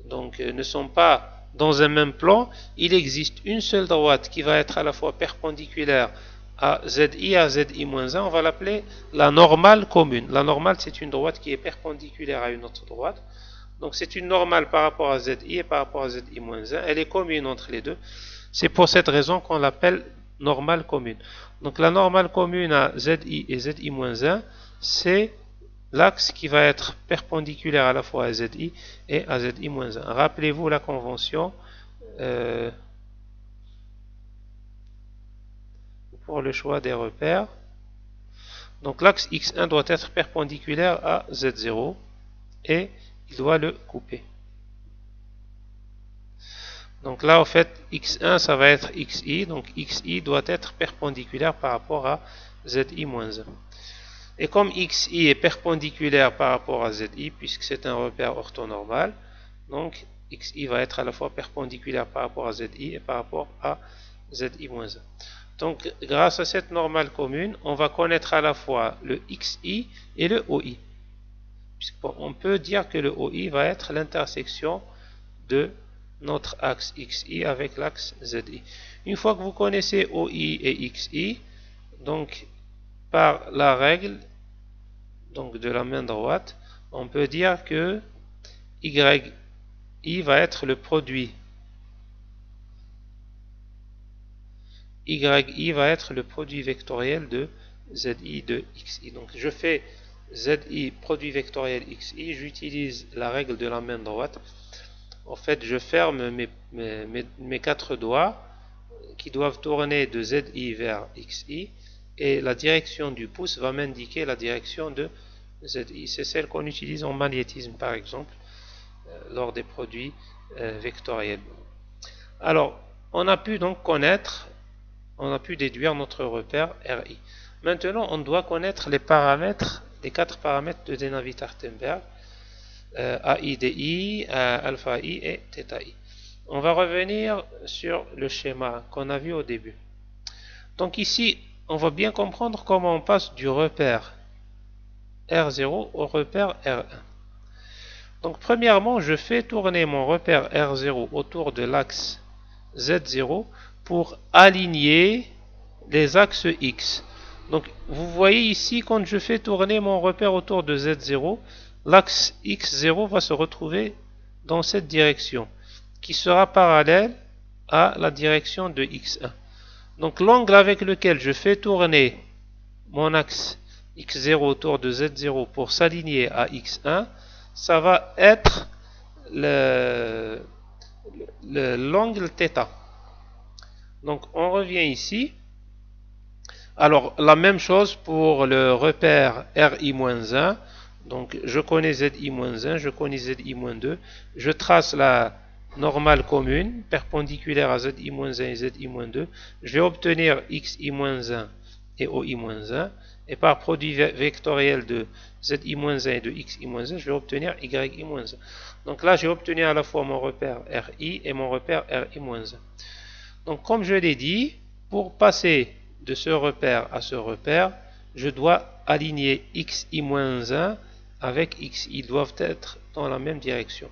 A: ne sont pas dans un même plan, il existe une seule droite qui va être à la fois perpendiculaire à ZI et à ZI-1. On va l'appeler la normale commune. La normale, c'est une droite qui est perpendiculaire à une autre droite. Donc c'est une normale par rapport à ZI et par rapport à ZI-1. Elle est commune entre les deux. C'est pour cette raison qu'on l'appelle normale commune. Donc la normale commune à ZI et ZI-1, c'est l'axe qui va être perpendiculaire à la fois à ZI et à ZI-1. Rappelez-vous la convention pour le choix des repères. Donc l'axe X1 doit être perpendiculaire à Z0 et il doit le couper. Donc là, en fait, X1, ça va être XI. Donc XI doit être perpendiculaire par rapport à ZI-1. Et comme XI est perpendiculaire par rapport à ZI, puisque c'est un repère orthonormal, donc XI va être à la fois perpendiculaire par rapport à ZI et par rapport à ZI-1. Donc grâce à cette normale commune, on va connaître à la fois le XI et le OI. Puisqu'on peut dire que le OI va être l'intersection de notre axe XI avec l'axe ZI. Une fois que vous connaissez OI et XI, donc par la règle donc de la main droite, on peut dire que yi va être le produit. yi va être le produit vectoriel de zi de xi. Donc je fais zi produit vectoriel xi, j'utilise la règle de la main droite. En fait, je ferme mes quatre doigts qui doivent tourner de zi vers xi, et la direction du pouce va m'indiquer la direction de zi. C'est celle qu'on utilise en magnétisme, par exemple, lors des produits vectoriels. Alors, on a pu donc déduire notre repère RI. Maintenant, on doit connaître les paramètres, les quatre paramètres de Dynavit-Artenberg, AI DI, alpha I et θ I. On va revenir sur le schéma qu'on a vu au début. Donc ici, on va bien comprendre comment on passe du repère R0 au repère R1. Donc premièrement, je fais tourner mon repère R0 autour de l'axe Z0 pour aligner les axes X. Donc vous voyez ici, quand je fais tourner mon repère autour de Z0, l'axe X0 va se retrouver dans cette direction, qui sera parallèle à la direction de X1. Donc l'angle avec lequel je fais tourner mon axe X0 autour de Z0 pour s'aligner à X1, ça va être l'angle θ. Donc on revient ici. Alors la même chose pour le repère RI-1. Donc je connais ZI-1, je connais ZI-2. Je trace la normale commune perpendiculaire à ZI-1 et ZI-2. Je vais obtenir XI-1 et OI-1. Et par produit vectoriel de ZI-1 et de XI-1, je vais obtenir YI-1. Donc là, j'ai obtenu à la fois mon repère RI et mon repère RI-1. Donc comme je l'ai dit, pour passer de ce repère à ce repère, je dois aligner XI-1 avec X. Ils doivent être dans la même direction.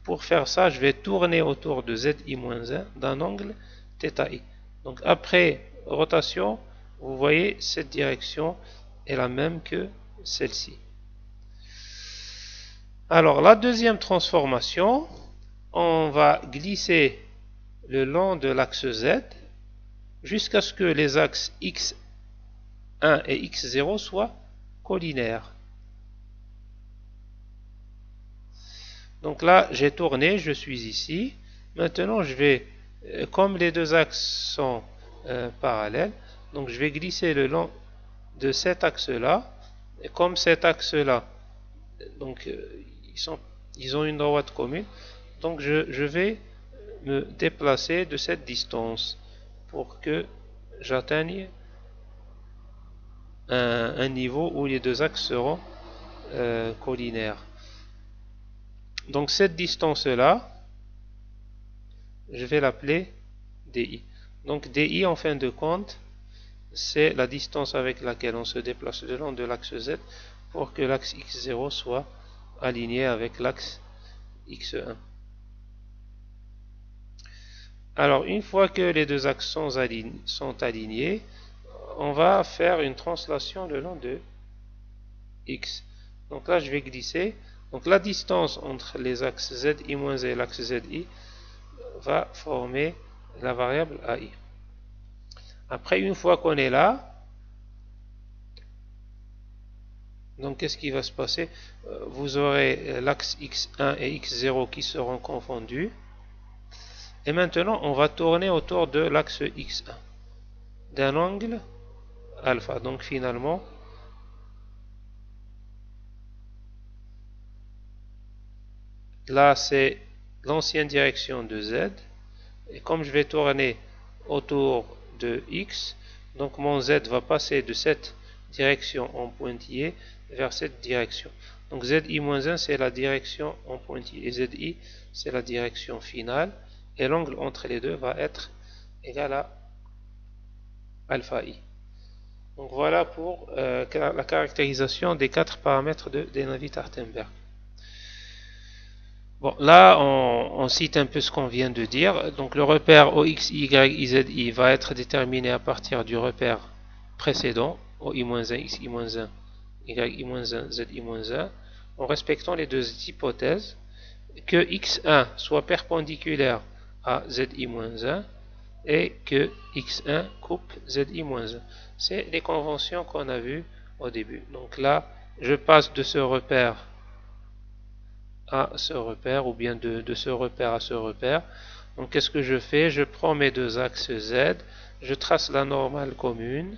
A: Pour faire ça, je vais tourner autour de ZI-1 d'un angle θi. Donc après rotation, vous voyez, cette direction est la même que celle-ci. Alors la deuxième transformation, on va glisser le long de l'axe Z jusqu'à ce que les axes X1 et X0 soient collinaires. Donc là, j'ai tourné, je suis ici. Maintenant, je vais, comme les deux axes sont parallèles, donc je vais glisser le long de cet axe-là. Et comme cet axe-là, donc ils ont une droite commune, donc je vais me déplacer de cette distance pour que j'atteigne un niveau où les deux axes seront collinaires. Donc cette distance-là, je vais l'appeler DI. Donc DI, en fin de compte, c'est la distance avec laquelle on se déplace le long de l'axe Z pour que l'axe X0 soit aligné avec l'axe X1. Alors, une fois que les deux axes sont alignés, on va faire une translation le long de X. Donc là, je vais glisser. Donc la distance entre les axes ZI- et l'axe ZI va former la variable AI. Après, une fois qu'on est là, donc qu'est-ce qui va se passer? Vous aurez l'axe X1 et X0 qui seront confondus. Et maintenant, on va tourner autour de l'axe X1 d'un angle alpha. Donc finalement, là c'est l'ancienne direction de Z. Et comme je vais tourner autour de X, donc mon Z va passer de cette direction en pointillé vers cette direction. Donc ZI-1 c'est la direction en pointillé et ZI c'est la direction finale. Et l'angle entre les deux va être égal à alpha I. Donc voilà pour la caractérisation des quatre paramètres de Dynavit-Artenberg. Bon, là on cite un peu ce qu'on vient de dire. Donc le repère OX, Y, IZI va être déterminé à partir du repère précédent, OI-1, XI-1, YI-1, ZI-1, en respectant les deux hypothèses. que x1 soit perpendiculaire à zi-1 et que x1 coupe zi-1. C'est les conventions qu'on a vues au début. Donc là, je passe de ce repère à ce repère, ou bien de ce repère à ce repère. Donc qu'est-ce que je fais? Je prends mes deux axes Z, je trace la normale commune,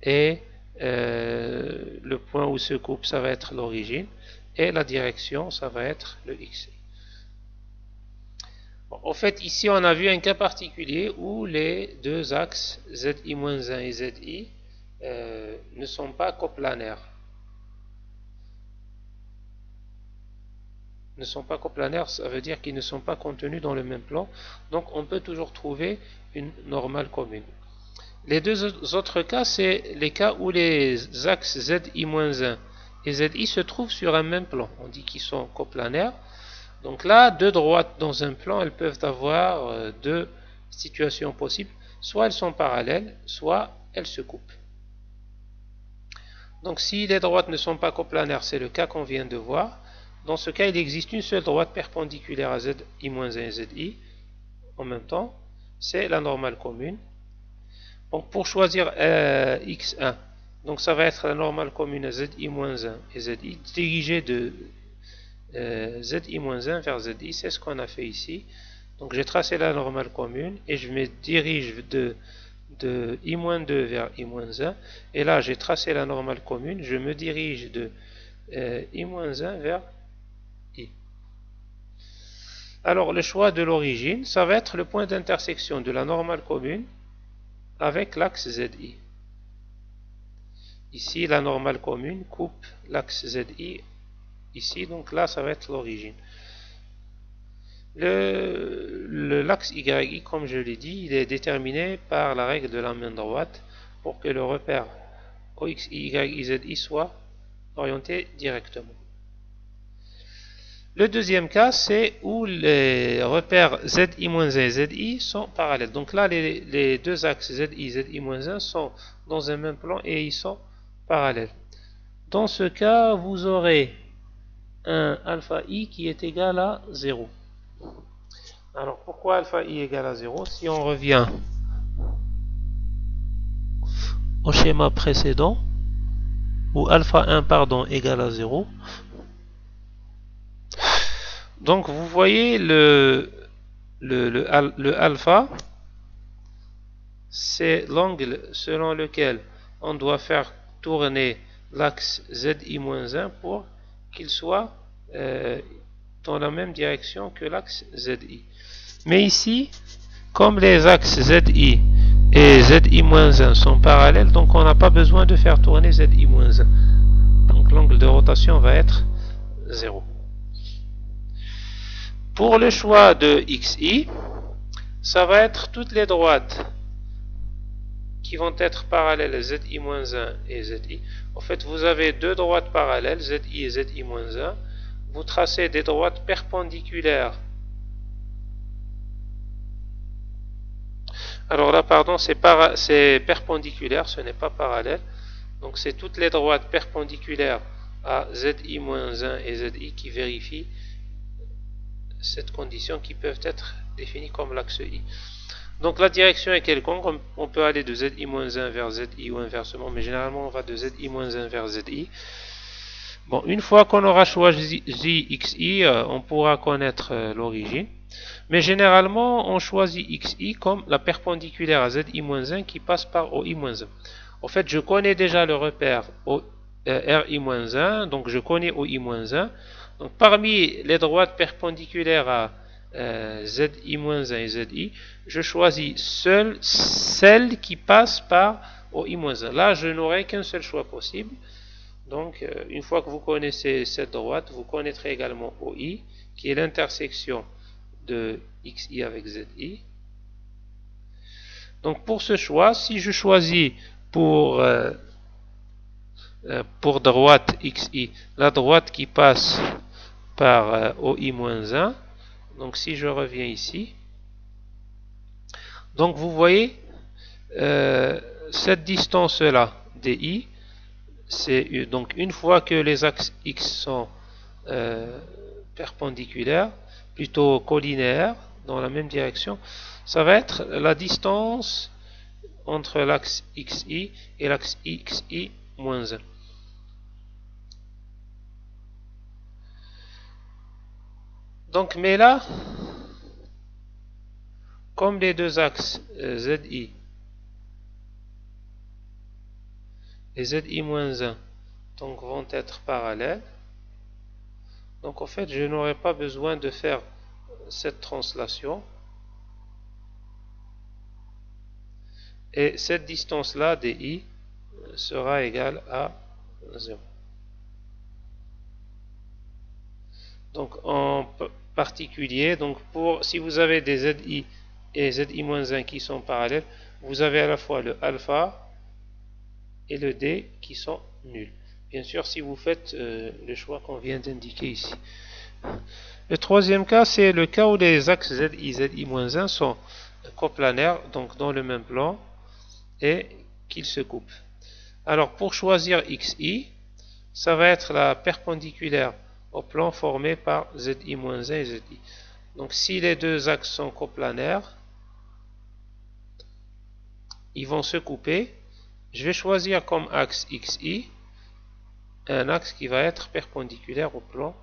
A: et le point où se coupe, ça va être l'origine, et la direction, ça va être le XI. Bon, en fait, ici, on a vu un cas particulier où les deux axes ZI-1 et ZI ne sont pas coplanaires. Ne sont pas coplanaires, ça veut dire qu'ils ne sont pas contenus dans le même plan. Donc, on peut toujours trouver une normale commune. Les deux autres cas, c'est les cas où les axes ZI-1 et ZI se trouvent sur un même plan. On dit qu'ils sont coplanaires. Donc là, deux droites dans un plan, elles peuvent avoir deux situations possibles. Soit elles sont parallèles, soit elles se coupent. Donc si les droites ne sont pas coplanaires, c'est le cas qu'on vient de voir. Dans ce cas, il existe une seule droite perpendiculaire à ZI-1 et ZI en même temps. C'est la normale commune. Donc pour choisir x1, donc ça va être la normale commune à ZI-1 et ZI, dirigée de ZI-1 vers ZI, c'est ce qu'on a fait ici. Donc j'ai tracé la normale commune et je me dirige de I-2 vers I-1, et là j'ai tracé la normale commune, je me dirige de I-1 vers I. Alors le choix de l'origine, ça va être le point d'intersection de la normale commune avec l'axe ZI. Ici, la normale commune coupe l'axe ZI ici, donc là, ça va être l'origine. L'axe YI, comme je l'ai dit, il est déterminé par la règle de la main droite pour que le repère OX, Y, ZI soit orienté directement. Le deuxième cas, c'est où les repères ZI-1 et ZI sont parallèles. Donc là, les deux axes ZI, ZI-1 sont dans un même plan et ils sont parallèles. Dans ce cas, vous aurez un alpha I qui est égal à 0. Alors, pourquoi alpha I égale à 0? Si on revient au schéma précédent, où alpha 1 égale à 0, donc vous voyez le alpha, c'est l'angle selon lequel on doit faire tourner l'axe ZI-1 pour qu'il soit dans la même direction que l'axe ZI. Mais ici, comme les axes ZI et ZI-1 sont parallèles, donc on n'a pas besoin de faire tourner ZI-1. Donc l'angle de rotation va être 0. Pour le choix de XI, ça va être toutes les droites qui vont être parallèles à ZI-1 et ZI. En fait, vous avez deux droites parallèles, ZI et ZI-1. Vous tracez des droites perpendiculaires. Alors là, pardon, c'est perpendiculaire, ce n'est pas parallèle. Donc c'est toutes les droites perpendiculaires à ZI-1 et ZI qui vérifient cette condition, qui peuvent être définies comme l'axe I. Donc la direction est quelconque, on peut aller de ZI-1 vers ZI ou inversement, mais généralement on va de ZI-1 vers ZI. Bon, une fois qu'on aura choisi XI, on pourra connaître l'origine. Mais généralement, on choisit XI comme la perpendiculaire à ZI-1 qui passe par OI-1. En fait, je connais déjà le repère RI-1, donc je connais OI-1. Donc parmi les droites perpendiculaires à ZI-1 et ZI, je choisis seule celle qui passe par OI-1. Là, je n'aurai qu'un seul choix possible. Donc, une fois que vous connaissez cette droite, vous connaîtrez également OI, qui est l'intersection de XI avec ZI. Donc, pour ce choix, si je choisis pour droite XI, la droite qui passe par OI-1, donc si je reviens ici, donc vous voyez cette distance-là, DI, c'est donc une fois que les axes X sont perpendiculaire, plutôt collinéaire, dans la même direction, ça va être la distance entre l'axe XI et l'axe XI moins 1. Donc, mais là, comme les deux axes ZI et ZI-1 donc vont être parallèles, donc en fait je n'aurai pas besoin de faire cette translation, et cette distance là DI sera égale à 0. Donc en particulier, donc si vous avez des ZI et ZI-1 qui sont parallèles, vous avez à la fois le alpha et le D qui sont nuls. Bien sûr, si vous faites le choix qu'on vient d'indiquer ici. Le troisième cas, c'est le cas où les axes ZI, ZI-1 sont coplanaires, donc dans le même plan, et qu'ils se coupent. Alors, pour choisir XI, ça va être la perpendiculaire au plan formé par ZI-1 et ZI. Donc, si les deux axes sont coplanaires, ils vont se couper. Je vais choisir comme axe XI un axe qui va être perpendiculaire au plan.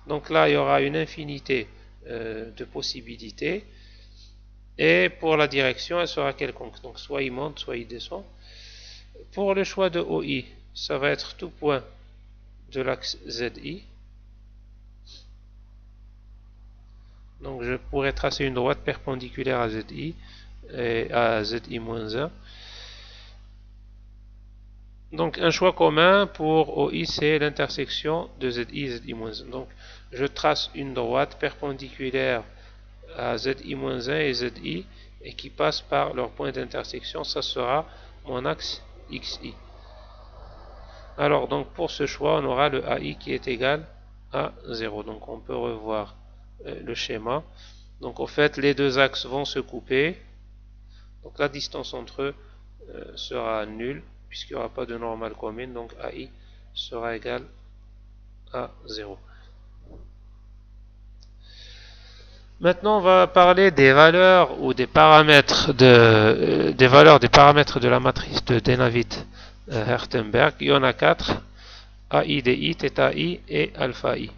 A: Donc là, il y aura une infinité de possibilités. Et pour la direction, elle sera quelconque. Donc soit il monte, soit il descend. Pour le choix de OI, ça va être tout point de l'axe ZI. Donc je pourrais tracer une droite perpendiculaire à ZI et à ZI-1. Donc un choix commun pour OI, c'est l'intersection de ZI et ZI-1. Donc je trace une droite perpendiculaire à ZI-1 et ZI et qui passe par leur point d'intersection. Ça sera mon axe XI. Alors donc pour ce choix, on aura le AI qui est égal à 0. Donc on peut revoir le schéma. Donc au fait, les deux axes vont se couper. Donc la distance entre eux sera nulle, puisqu'il n'y aura pas de normale commune, donc AI sera égal à 0. Maintenant, on va parler des valeurs ou des paramètres des paramètres de la matrice de Denavit-Hertenberg. Il y en a 4, AI, DI, θI et alpha I.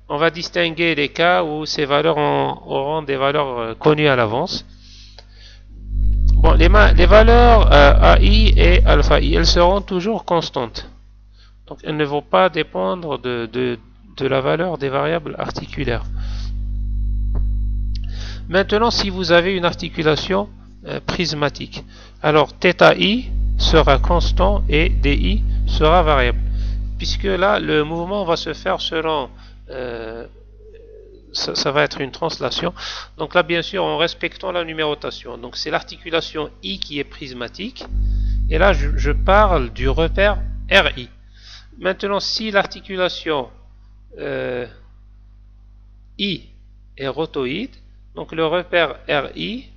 A: On va distinguer les cas où ces valeurs auront des valeurs connues à l'avance. Bon, les valeurs AI et alpha I, elles seront toujours constantes. Donc, elles ne vont pas dépendre de la valeur des variables articulaires. Maintenant, si vous avez une articulation prismatique, alors θI sera constant et DI sera variable. Puisque là, le mouvement va se faire selon... ça va être une translation. Donc là, bien sûr, en respectant la numérotation. Donc c'est l'articulation I qui est prismatique. Et là, je parle du repère RI. Maintenant, si l'articulation I est rotoïde, donc le repère RI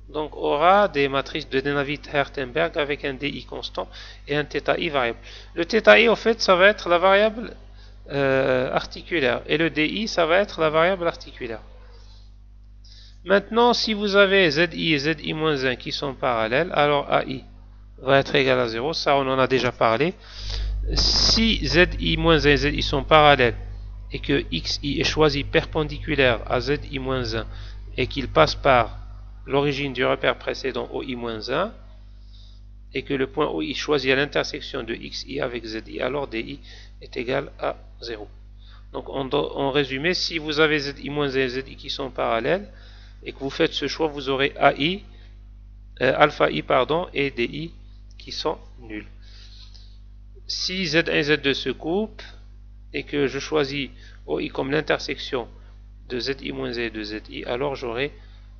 A: donc, aura des matrices de Denavit-Hertenberg avec un DI constant et un θI variable. Le θI, en fait, ça va être la variable articulaire. Et le DI, ça va être la variable articulaire. Maintenant, si vous avez ZI et ZI-1 qui sont parallèles, alors AI va être égal à 0. Ça, on en a déjà parlé. Si ZI-1 et ZI sont parallèles et que XI est choisi perpendiculaire à ZI-1 et qu'il passe par l'origine du repère précédent OI-1 et que le point OI choisit à l'intersection de XI avec ZI, alors DI est égal à 0. Donc en résumé, si vous avez ZI- et ZI qui sont parallèles et que vous faites ce choix, vous aurez AI, alpha I pardon, et DI qui sont nuls. Si Z1 et Z2 se coupent et que je choisis OI comme l'intersection de ZI- et de ZI, alors j'aurai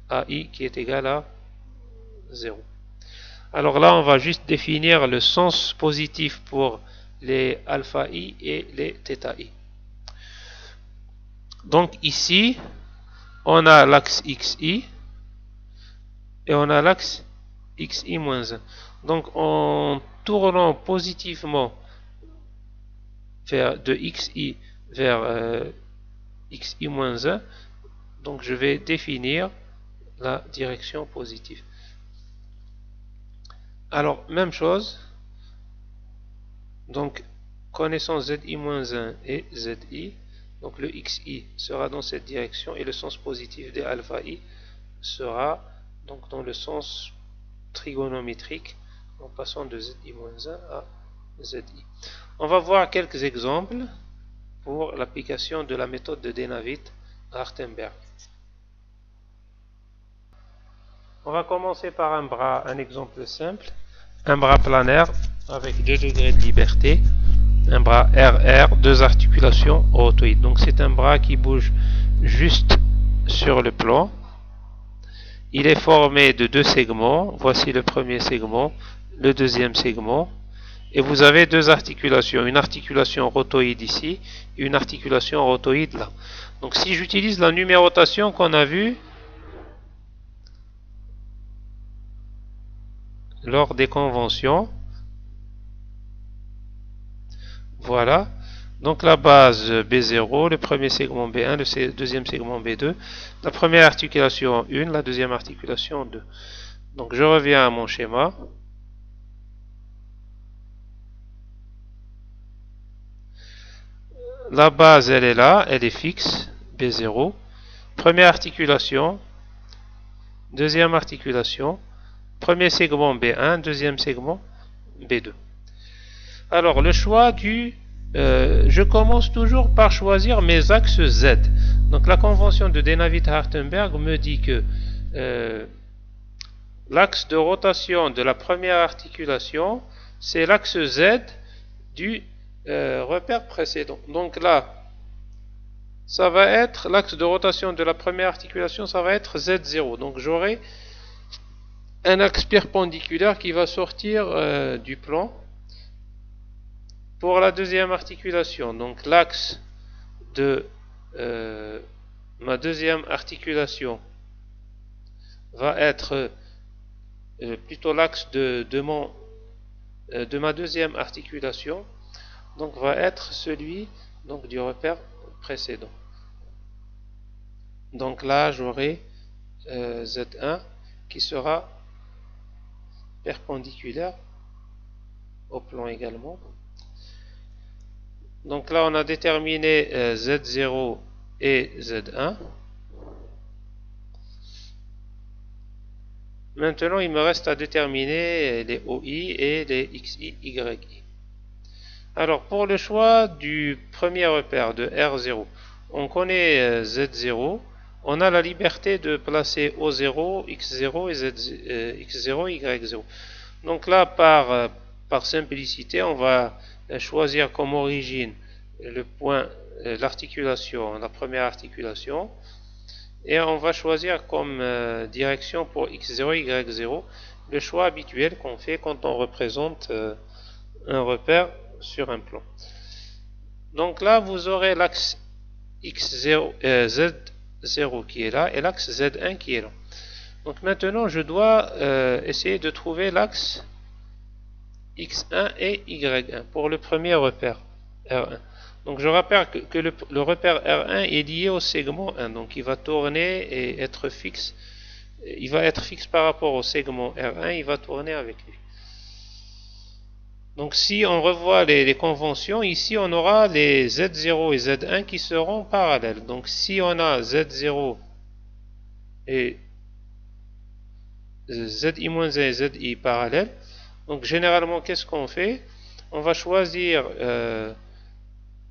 A: AI qui est égal à 0. Alors là, on va juste définir le sens positif pour les alpha I et les θ I. Donc ici, on a l'axe XI et on a l'axe XI-1. Donc en tournant positivement de XI vers xi-1. Donc je vais définir la direction positive. Alors, même chose. Donc, connaissant zi-1 et zi, donc le xi sera dans cette direction et le sens positif de alpha i sera donc dans le sens trigonométrique en passant de zi-1 à zi. On va voir quelques exemples pour l'application de la méthode de Dynavit-Hartenberg. On va commencer par un exemple simple, un bras planaire avec 2 degrés de liberté, un bras RR, 2 articulations rotoïdes. Donc c'est un bras qui bouge juste sur le plan. Il est formé de 2 segments. Voici le premier segment, le deuxième segment. Et vous avez 2 articulations, une articulation rotoïde ici et une articulation rotoïde là. Donc si j'utilise la numérotation qu'on a vue lors des conventions, voilà, donc la base B0, le premier segment B1, le deuxième segment B2, la première articulation 1, la deuxième articulation 2. Donc je reviens à mon schéma. La base, elle est là, elle est fixe, B0. Première articulation, deuxième articulation, premier segment B1, deuxième segment B2. Alors, le choix je commence toujours par choisir mes axes Z. Donc, la convention de Dynavit-Hartenberg me dit que l'axe de rotation de la première articulation, c'est l'axe Z du repère précédent. Donc là, ça va être l'axe de rotation de la première articulation, ça va être Z0. Donc j'aurai un axe perpendiculaire qui va sortir du plan. Pour la deuxième articulation, donc l'axe de ma deuxième articulation va être plutôt l'axe de ma deuxième articulation, donc va être celui donc du repère précédent. Donc là j'aurai Z1 qui sera perpendiculaire au plan également. Donc là on a déterminé Z0 et Z1. Maintenant il me reste à déterminer les OI et les XI, YI. Alors pour le choix du premier repère de R0, on connaît Z0, on a la liberté de placer O0, X0 et X0, Y0. Donc là par simplicité on va choisir comme origine le point, l'articulation, la première articulation, et on va choisir comme direction pour X0, Y0 le choix habituel qu'on fait quand on représente un repère sur un plan. Donc là vous aurez l'axe X0, Z0 qui est là et l'axe Z1 qui est là. Donc maintenant je dois essayer de trouver l'axe X1 et Y1 pour le premier repère R1. Donc je rappelle que le repère R1 est lié au segment 1, donc il va tourner et être fixe. Il va être fixe par rapport au segment R1, il va tourner avec lui. Donc si on revoit les conventions, ici on aura les Z0 et Z1 qui seront parallèles. Donc si on a Z0 et Zi-1 et Zi parallèles, donc généralement qu'est-ce qu'on fait? On va choisir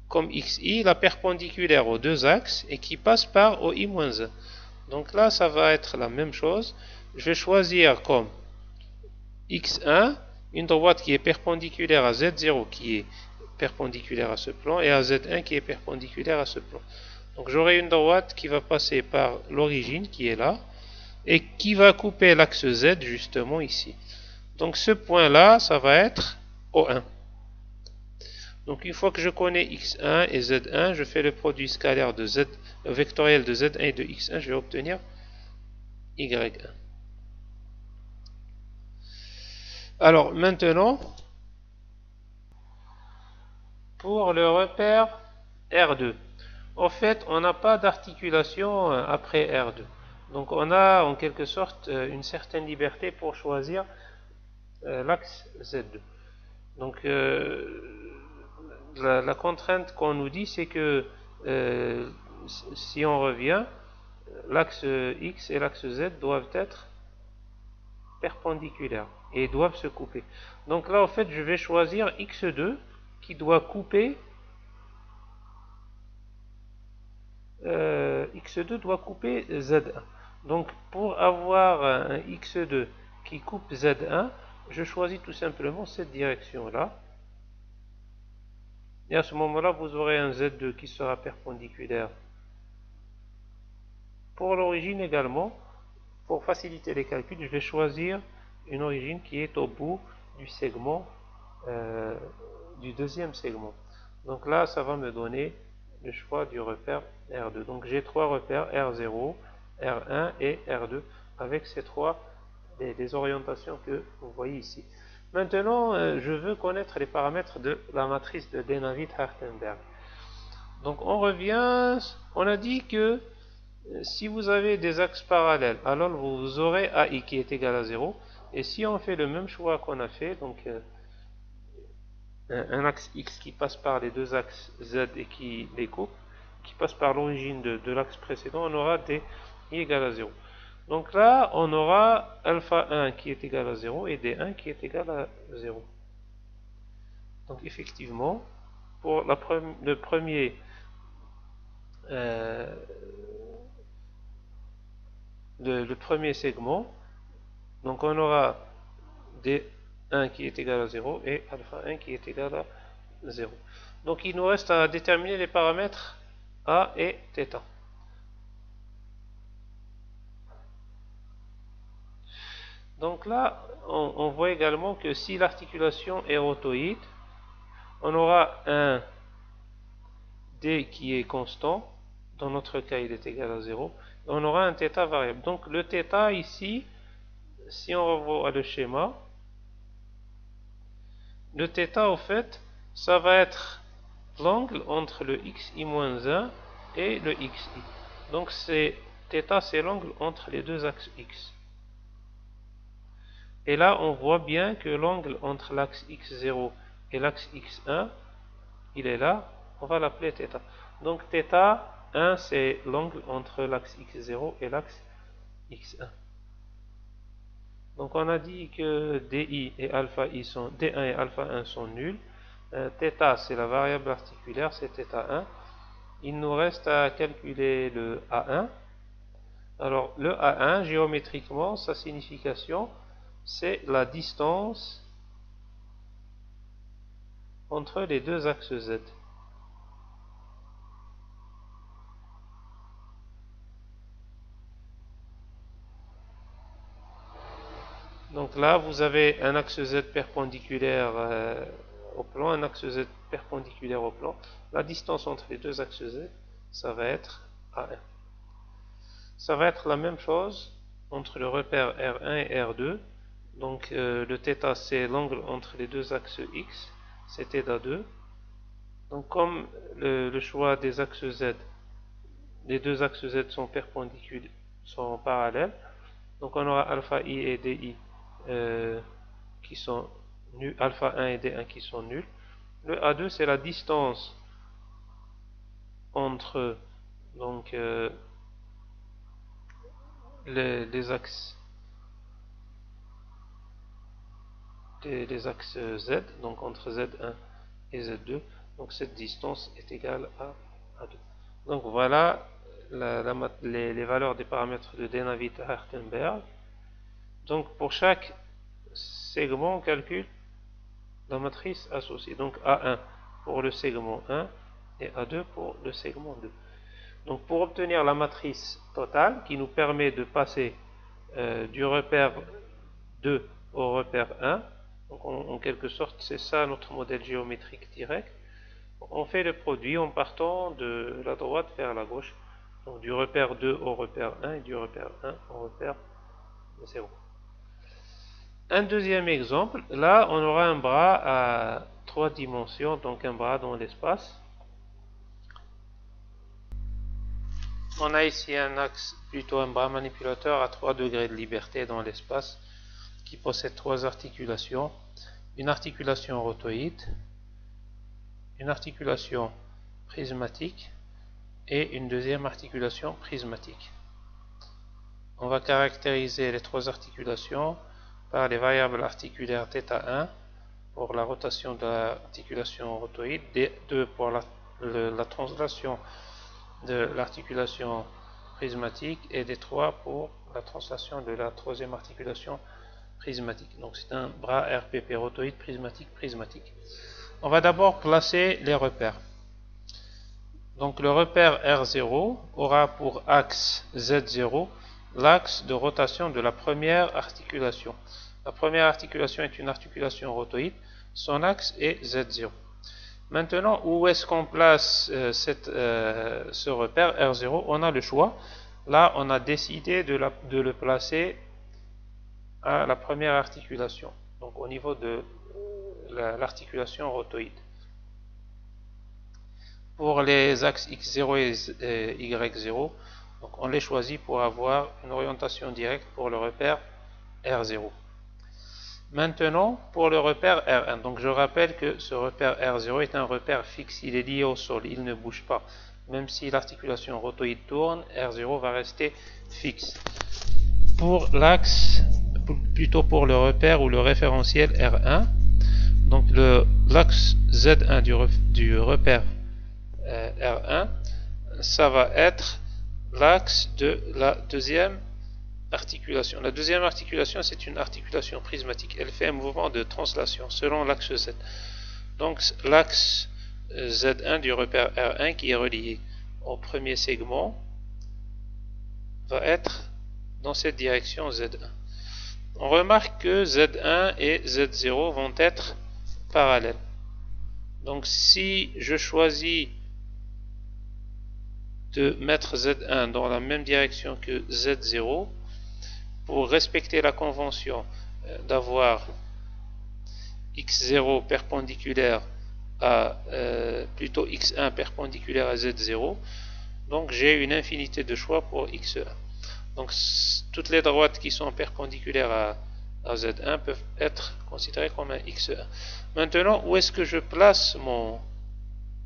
A: comme XI la perpendiculaire aux deux axes et qui passe par OI-1. Donc là ça va être la même chose. Je vais choisir comme X1 une droite qui est perpendiculaire à Z0 qui est perpendiculaire à ce plan et à Z1 qui est perpendiculaire à ce plan. Donc j'aurai une droite qui va passer par l'origine qui est là et qui va couper l'axe Z justement ici. Donc ce point là ça va être O1. Donc une fois que je connais X1 et Z1, je fais le produit scalaire de Z vectoriel de Z1 et de X1, je vais obtenir Y1. Alors maintenant, pour le repère R2, En fait, on n'a pas d'articulation après R2. Donc on a en quelque sorte une certaine liberté pour choisir l'axe Z2. Donc la contrainte qu'on nous dit, c'est que si on revient, l'axe X et l'axe Z doivent être perpendiculaires et doivent se couper. Donc là, en fait, je vais choisir X2 qui doit couper X2 doit couper Z1. Donc pour avoir un X2 qui coupe Z1, je choisis tout simplement cette direction-là. Et à ce moment-là, vous aurez un Z2 qui sera perpendiculaire. Pour l'origine également, pour faciliter les calculs, je vais choisir une origine qui est au bout du segment, du deuxième segment. Donc là, ça va me donner le choix du repère R2. Donc j'ai trois repères, R0, R1 et R2, avec ces trois des orientations que vous voyez ici. Maintenant, je veux connaître les paramètres de la matrice de Dennavit-Hartenberg. Donc on revient, on a dit que si vous avez des axes parallèles, alors vous aurez AI qui est égal à 0. Et si on fait le même choix qu'on a fait, donc un axe X qui passe par les deux axes Z et qui les coupe, qui passe par l'origine de l'axe précédent, on aura des I égale à 0. Donc là, on aura alpha 1 qui est égal à 0 et D1 qui est égal à 0. Donc effectivement, pour le premier le premier segment, donc on aura D1 qui est égal à 0 et alpha 1 qui est égal à 0. Donc il nous reste à déterminer les paramètres A et θ. Donc là, on voit également que si l'articulation est rotoïde, on aura un D qui est constant. Dans notre cas, il est égal à 0. On aura un θ variable. Donc le θ ici, si on revoit le schéma, le θ au fait, ça va être l'angle entre le xi-1 et le xi. Donc θ c'est l'angle entre les deux axes x. Et là on voit bien que l'angle entre l'axe x0 et l'axe x1, il est là, on va l'appeler θ. Donc θ1 c'est l'angle entre l'axe x0 et l'axe x1. Donc on a dit que DI et alpha I sont, D1 et alpha 1 sont nuls. θ c'est la variable articulaire, c'est θ1. Il nous reste à calculer le A1. Alors le A1, géométriquement, sa signification, c'est la distance entre les deux axes Z. Donc là, vous avez un axe Z perpendiculaire au plan, un axe Z perpendiculaire au plan. La distance entre les deux axes Z, ça va être A1. Ça va être la même chose entre le repère R1 et R2. Donc le θ c'est l'angle entre les deux axes X, c'est θ2. Donc comme le choix des axes Z, les deux axes Z sont perpendiculaires, sont parallèles, donc on aura alpha I et DI qui sont nuls, alpha 1 et D1 qui sont nuls. Le A2 c'est la distance entre donc les axes Z, donc entre Z1 et Z2, donc cette distance est égale à A2. Donc voilà les valeurs des paramètres de Dennavit-Hartenberg. Donc pour chaque segment, on calcule la matrice associée. Donc A1 pour le segment 1 et A2 pour le segment 2. Donc pour obtenir la matrice totale qui nous permet de passer du repère 2 au repère 1, donc en quelque sorte c'est ça notre modèle géométrique direct, on fait le produit en partant de la droite vers la gauche, donc du repère 2 au repère 1 et du repère 1 au repère 0. Un deuxième exemple, là on aura un bras à 3 dimensions, donc un bras dans l'espace. On a ici un axe, plutôt un bras manipulateur à 3 degrés de liberté dans l'espace, qui possède 3 articulations. Une articulation rotoïde, une articulation prismatique et une deuxième articulation prismatique. On va caractériser les 3 articulations par les variables articulaires θ1 pour la rotation de l'articulation rotoïde, D2 pour la translation de l'articulation prismatique et D3 pour la translation de la troisième articulation prismatique. Donc c'est un bras RPP, rotoïde prismatique. On va d'abord placer les repères. Donc le repère R0 aura pour axe Z0 l'axe de rotation de la première articulation. La première articulation est une articulation rotoïde, son axe est Z0. Maintenant, où est-ce qu'on place ce repère R0? On a le choix. Là, on a décidé de le placer à la première articulation, donc au niveau de l'articulation rotoïde. Pour les axes X0 et Y0, donc on les choisit pour avoir une orientation directe pour le repère R0. Maintenant, pour le repère R1, donc je rappelle que ce repère R0 est un repère fixe, il est lié au sol, il ne bouge pas. Même si l'articulation rotoïde tourne, R0 va rester fixe. Pour l'axe, plutôt pour le repère ou le référentiel R1, donc l'axe Z1 du repère R1, ça va être l'axe de la deuxième articulation. La deuxième articulation, c'est une articulation prismatique. Elle fait un mouvement de translation selon l'axe Z. Donc l'axe Z1 du repère R1 qui est relié au premier segment va être dans cette direction Z1. On remarque que Z1 et Z0 vont être parallèles. Donc si je choisis de mettre Z1 dans la même direction que Z0, pour respecter la convention d'avoir X0 perpendiculaire à plutôt X1 perpendiculaire à Z0, donc j'ai une infinité de choix pour X1. Donc toutes les droites qui sont perpendiculaires à Z1 peuvent être considérées comme un X1. Maintenant, où est-ce que je place mon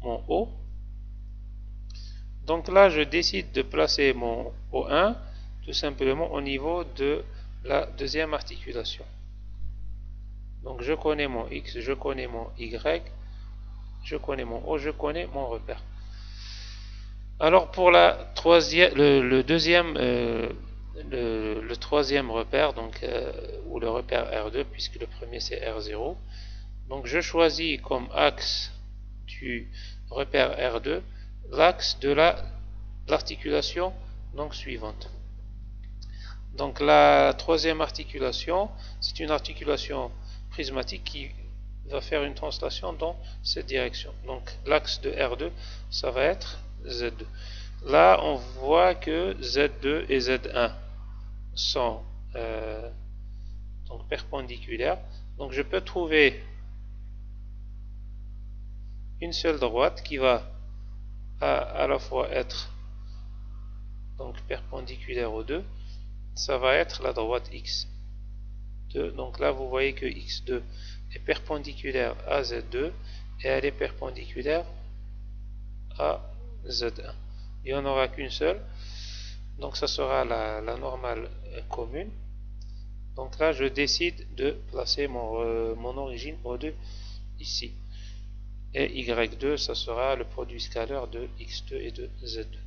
A: O? Donc là, je décide de placer mon O1 tout simplement au niveau de la deuxième articulation. Donc je connais mon X, je connais mon Y, je connais mon O, je connais mon repère. Alors pour le troisième repère, donc, ou le repère R2, puisque le premier c'est R0, donc je choisis comme axe du repère R2 l'axe de l'articulation donc suivante. Donc la troisième articulation, c'est une articulation prismatique qui va faire une translation dans cette direction. Donc l'axe de R2, ça va être Z2. Là, on voit que Z2 et Z1 sont donc perpendiculaires. Donc je peux trouver une seule droite qui va à la fois être donc perpendiculaire aux deux. Ça va être la droite X2. Donc là, vous voyez que X2 est perpendiculaire à Z2 et elle est perpendiculaire à Z1. Il n'y en aura qu'une seule. Donc ça sera la normale commune. Donc là, je décide de placer mon origine O2 ici. Et Y2, ça sera le produit scalaire de X2 et de Z2.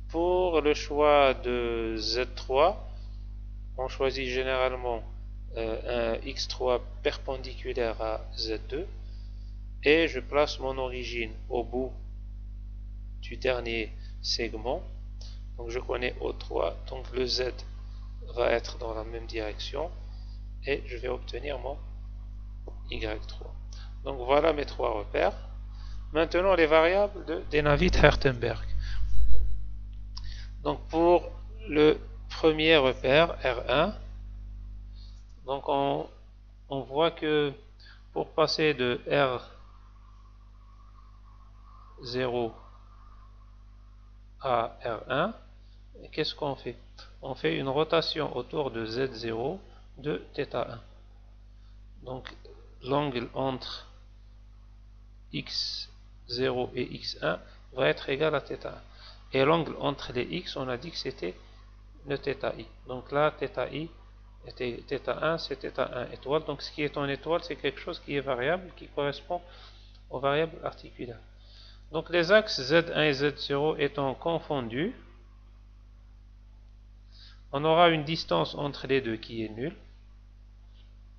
A: Pour le choix de Z3, on choisit généralement un X3 perpendiculaire à Z2 et je place mon origine au bout du dernier segment. Donc je connais O3, donc le Z va être dans la même direction et je vais obtenir mon Y3. Donc voilà mes trois repères. Maintenant les variables de Dynavit-Hertenberg. Donc pour le premier repère R1, donc on voit que pour passer de R0 à R1, qu'est-ce qu'on fait? On fait une rotation autour de Z0 de θ1. Donc l'angle entre x0 et x1 va être égal à θ1. Et l'angle entre les x, on a dit que c'était le θi. Donc là, θi était θ1, c'est θ1 étoile. Donc ce qui est en étoile, c'est quelque chose qui est variable, qui correspond aux variables articulaires. Donc les axes Z1 et Z0 étant confondus, on aura une distance entre les deux qui est nulle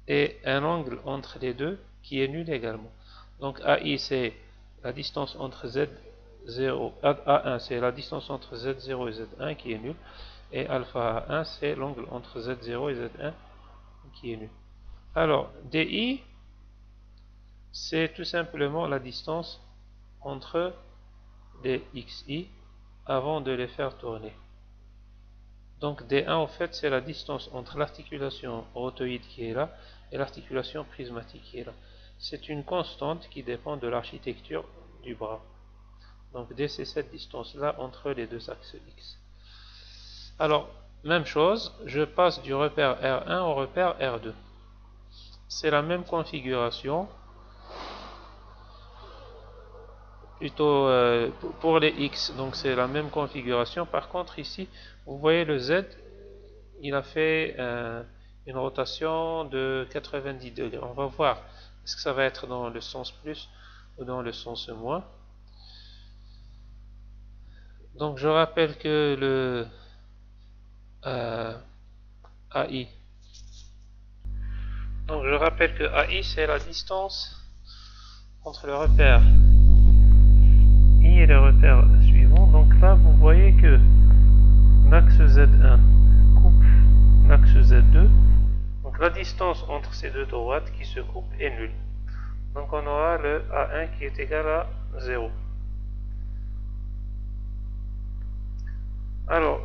A: et un angle entre les deux qui est nul également. Donc AI c'est la distance entre Z0, A1 c'est la distance entre Z0 et Z1 qui est nulle, et alpha A1 c'est l'angle entre Z0 et Z1 qui est nul. Alors DI c'est tout simplement la distance entre les XI avant de les faire tourner. Donc D1 en fait c'est la distance entre l'articulation rotoïde qui est là et l'articulation prismatique qui est là. C'est une constante qui dépend de l'architecture du bras. Donc D c'est cette distance là entre les deux axes X. Alors même chose, je passe du repère R1 au repère R2. C'est la même configuration. Plutôt pour les X, donc c'est la même configuration. Par contre ici, vous voyez le Z, il a fait une rotation de 90 degrés. On va voir, est-ce que ça va être dans le sens plus ou dans le sens moins. Donc je rappelle que le AI, donc je rappelle que AI c'est la distance entre le repère I et le repère suivant. Donc là vous voyez que l'axe Z1 coupe l'axe Z2. Donc la distance entre ces deux droites qui se coupent est nulle. Donc on aura le A1 qui est égal à 0. Alors,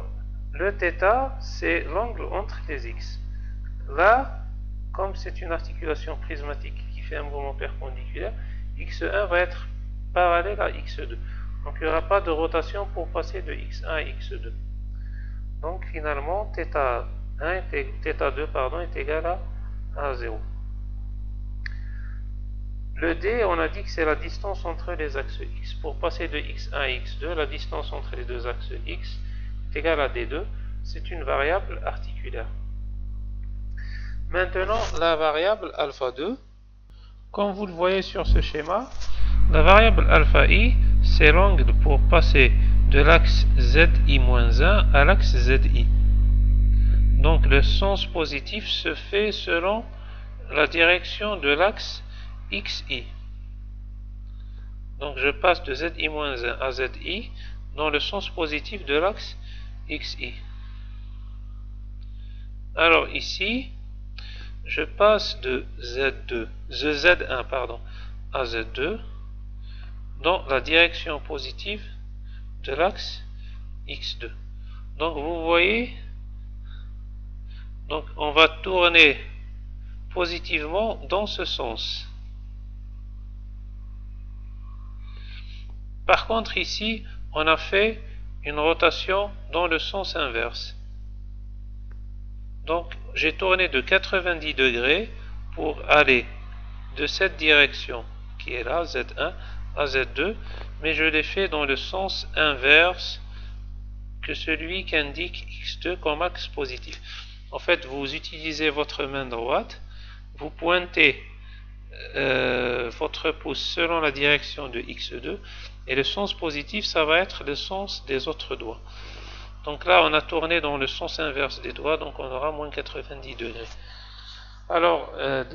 A: le θ, c'est l'angle entre les x. Là, comme c'est une articulation prismatique qui fait un mouvement perpendiculaire, x1 va être parallèle à x2. Donc il n'y aura pas de rotation pour passer de x1 à x2. Donc finalement, θ2 est égal à 0. Le D, on a dit que c'est la distance entre les axes X. Pour passer de x1 à x2, la distance entre les deux axes X est égale à D2. C'est une variable articulaire. Maintenant, la variable alpha 2, comme vous le voyez sur ce schéma, la variable alpha I, c'est l'angle pour passer de l'axe ZI-1 à l'axe ZI. Donc le sens positif se fait selon la direction de l'axe XI. Donc je passe de ZI-1 à ZI dans le sens positif de l'axe XI. Alors ici, je passe de Z1 à Z2 dans la direction positive de l'axe X2. Donc vous voyez, donc on va tourner positivement dans ce sens. Par contre ici, on a fait une rotation dans le sens inverse. Donc j'ai tourné de 90 degrés pour aller de cette direction qui est là, Z1 à Z2, mais je l'ai fait dans le sens inverse que celui qu'indique X2 comme axe positif. En fait, vous utilisez votre main droite, vous pointez votre pouce selon la direction de X2, et le sens positif, ça va être le sens des autres doigts. Donc là, on a tourné dans le sens inverse des doigts, donc on aura moins 90 degrés. Alors,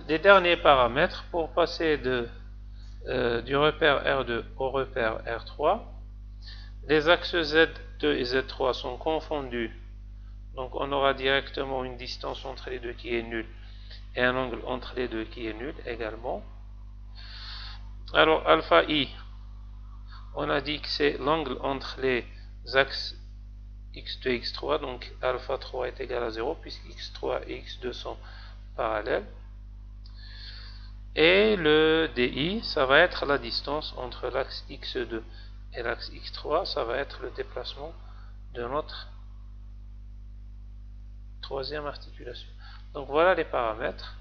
A: les derniers paramètres, pour passer du repère R2 au repère R3, les axes Z2 et Z3 sont confondus, donc on aura directement une distance entre les deux qui est nulle, et un angle entre les deux qui est nul également. Alors, alpha I, on a dit que c'est l'angle entre les axes X2 et X3, donc alpha 3 est égal à 0, puisque X3 et X2 sont parallèles. Et le DI, ça va être la distance entre l'axe X2 et l'axe X3, ça va être le déplacement de notre troisième articulation. Donc voilà les paramètres.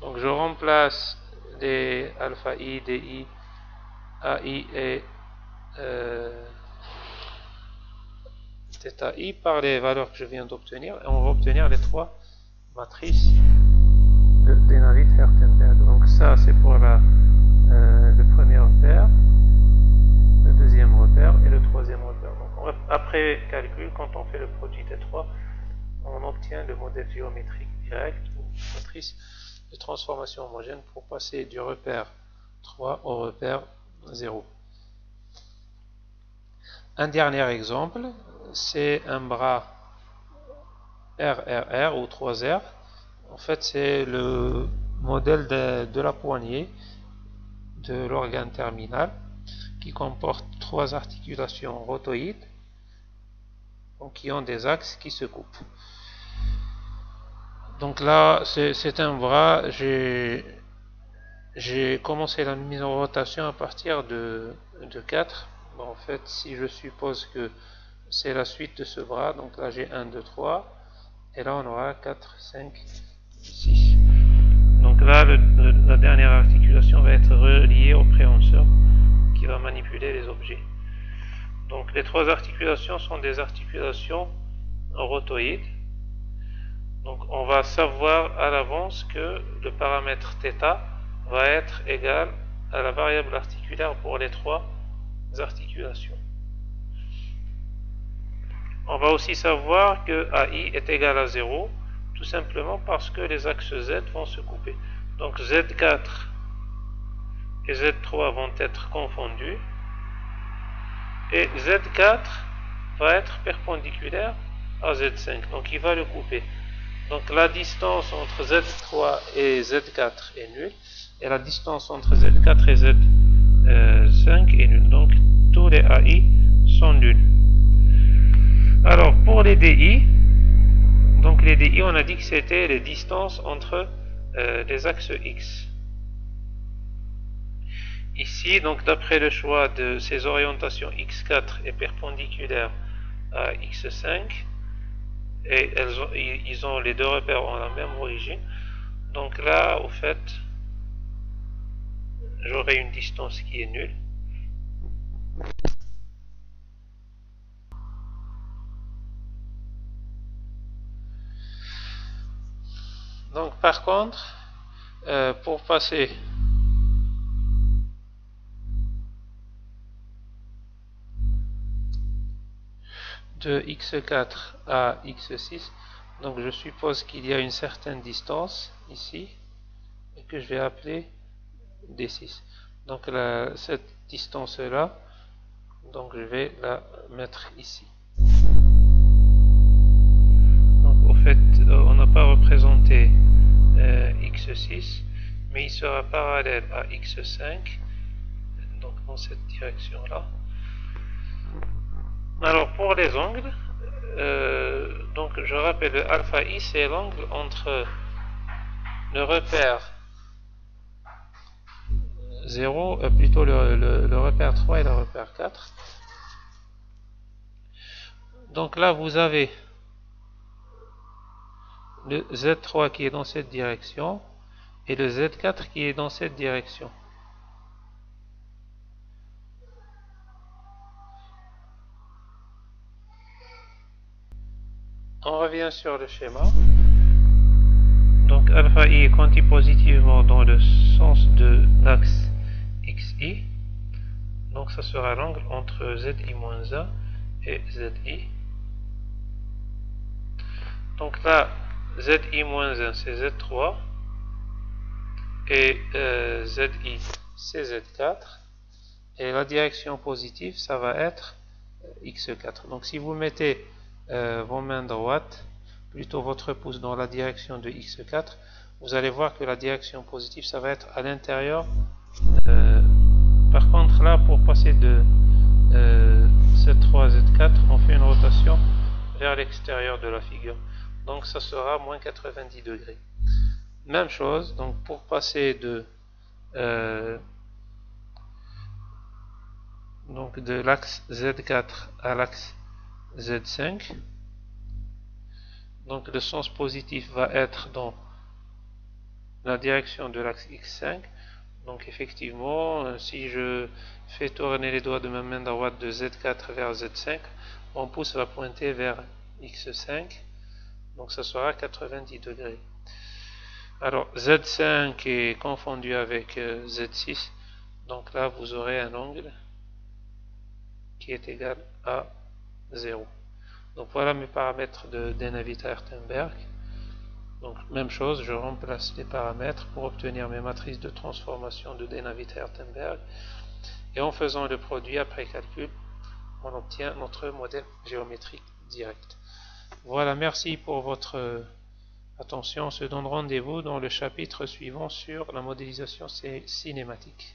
A: Donc je remplace les alpha i, di, ai et θ i par les valeurs que je viens d'obtenir, et on va obtenir les trois matrices de Dynavit-Hertenberg. Donc ça c'est pour le premier repère, le deuxième repère et le troisième repère. Donc après calcul, quand on fait le produit des trois, on obtient le modèle géométrique direct ou matrice de transformation homogène pour passer du repère 3 au repère 0. Un dernier exemple, c'est un bras RRR ou 3R. En fait, c'est le modèle de la poignée de l'organe terminal qui comporte trois articulations rotoïdes, donc qui ont des axes qui se coupent. Donc là, c'est un bras. J'ai commencé la mise en rotation à partir de 4. Bon, en fait, si je suppose que c'est la suite de ce bras, donc là j'ai 1, 2, 3, et là on aura 4, 5, 6. Donc là, la dernière articulation va être reliée au préhenseur qui va manipuler les objets. Donc les trois articulations sont des articulations rotoïdes. Donc on va savoir à l'avance que le paramètre θ va être égal à la variable articulaire pour les trois articulations. On va aussi savoir que AI est égal à 0, tout simplement parce que les axes Z vont se couper. Donc Z4 et Z3 vont être confondus, et Z4 va être perpendiculaire à Z5, donc il va le couper. Donc la distance entre Z3 et Z4 est nulle, et la distance entre Z4 et Z5 est nulle. Donc tous les AI sont nuls. Alors pour les DI, donc les DI, on a dit que c'était les distances entre les axes X. Ici, donc d'après le choix de ces orientations X4 est perpendiculaire à X5, et les deux repères ont la même origine. Donc là, au fait, j'aurai une distance qui est nulle. Donc par contre, pour passer de X4 à X6, donc je suppose qu'il y a une certaine distance ici, et que je vais appeler D6. Donc cette distance là, donc je vais la mettre ici. Donc au fait, on n'a pas représenté X6, mais il sera parallèle à X5, donc dans cette direction là. Alors pour les angles, donc je rappelle, le alpha i c'est l'angle entre le repère 0, plutôt le repère 3 et le repère 4. Donc là vous avez le Z3 qui est dans cette direction et le Z4 qui est dans cette direction. On revient sur le schéma. Donc alpha i est quanti positivement dans le sens de l'axe xi. Donc ça sera l'angle entre zi-1 et zi. Donc là, zi-1 c'est z3 et zi c'est z4. Et la direction positive, ça va être x4. Donc si vous mettez vos mains droites, plutôt votre pouce dans la direction de x4, vous allez voir que la direction positive, ça va être à l'intérieur. Par contre là, pour passer de Z3 à Z4, on fait une rotation vers l'extérieur de la figure. Donc ça sera moins 90 degrés. Même chose, donc pour passer de l'axe Z4 à l'axe Z5. Donc le sens positif va être dans la direction de l'axe X5. Donc effectivement, si je fais tourner les doigts de ma main droite de Z4 vers Z5, mon pouce va pointer vers X5. Donc ça sera 90 degrés. Alors Z5 est confondu avec Z6. Donc là, vous aurez un angle qui est égal à 0. Donc voilà mes paramètres de Denavita-Ertenberg. Donc même chose, je remplace les paramètres pour obtenir mes matrices de transformation de Denavita-Ertenberg. Et en faisant le produit après calcul, on obtient notre modèle géométrique direct. Voilà, merci pour votre attention. On se donne rendez-vous dans le chapitre suivant sur la modélisation cinématique.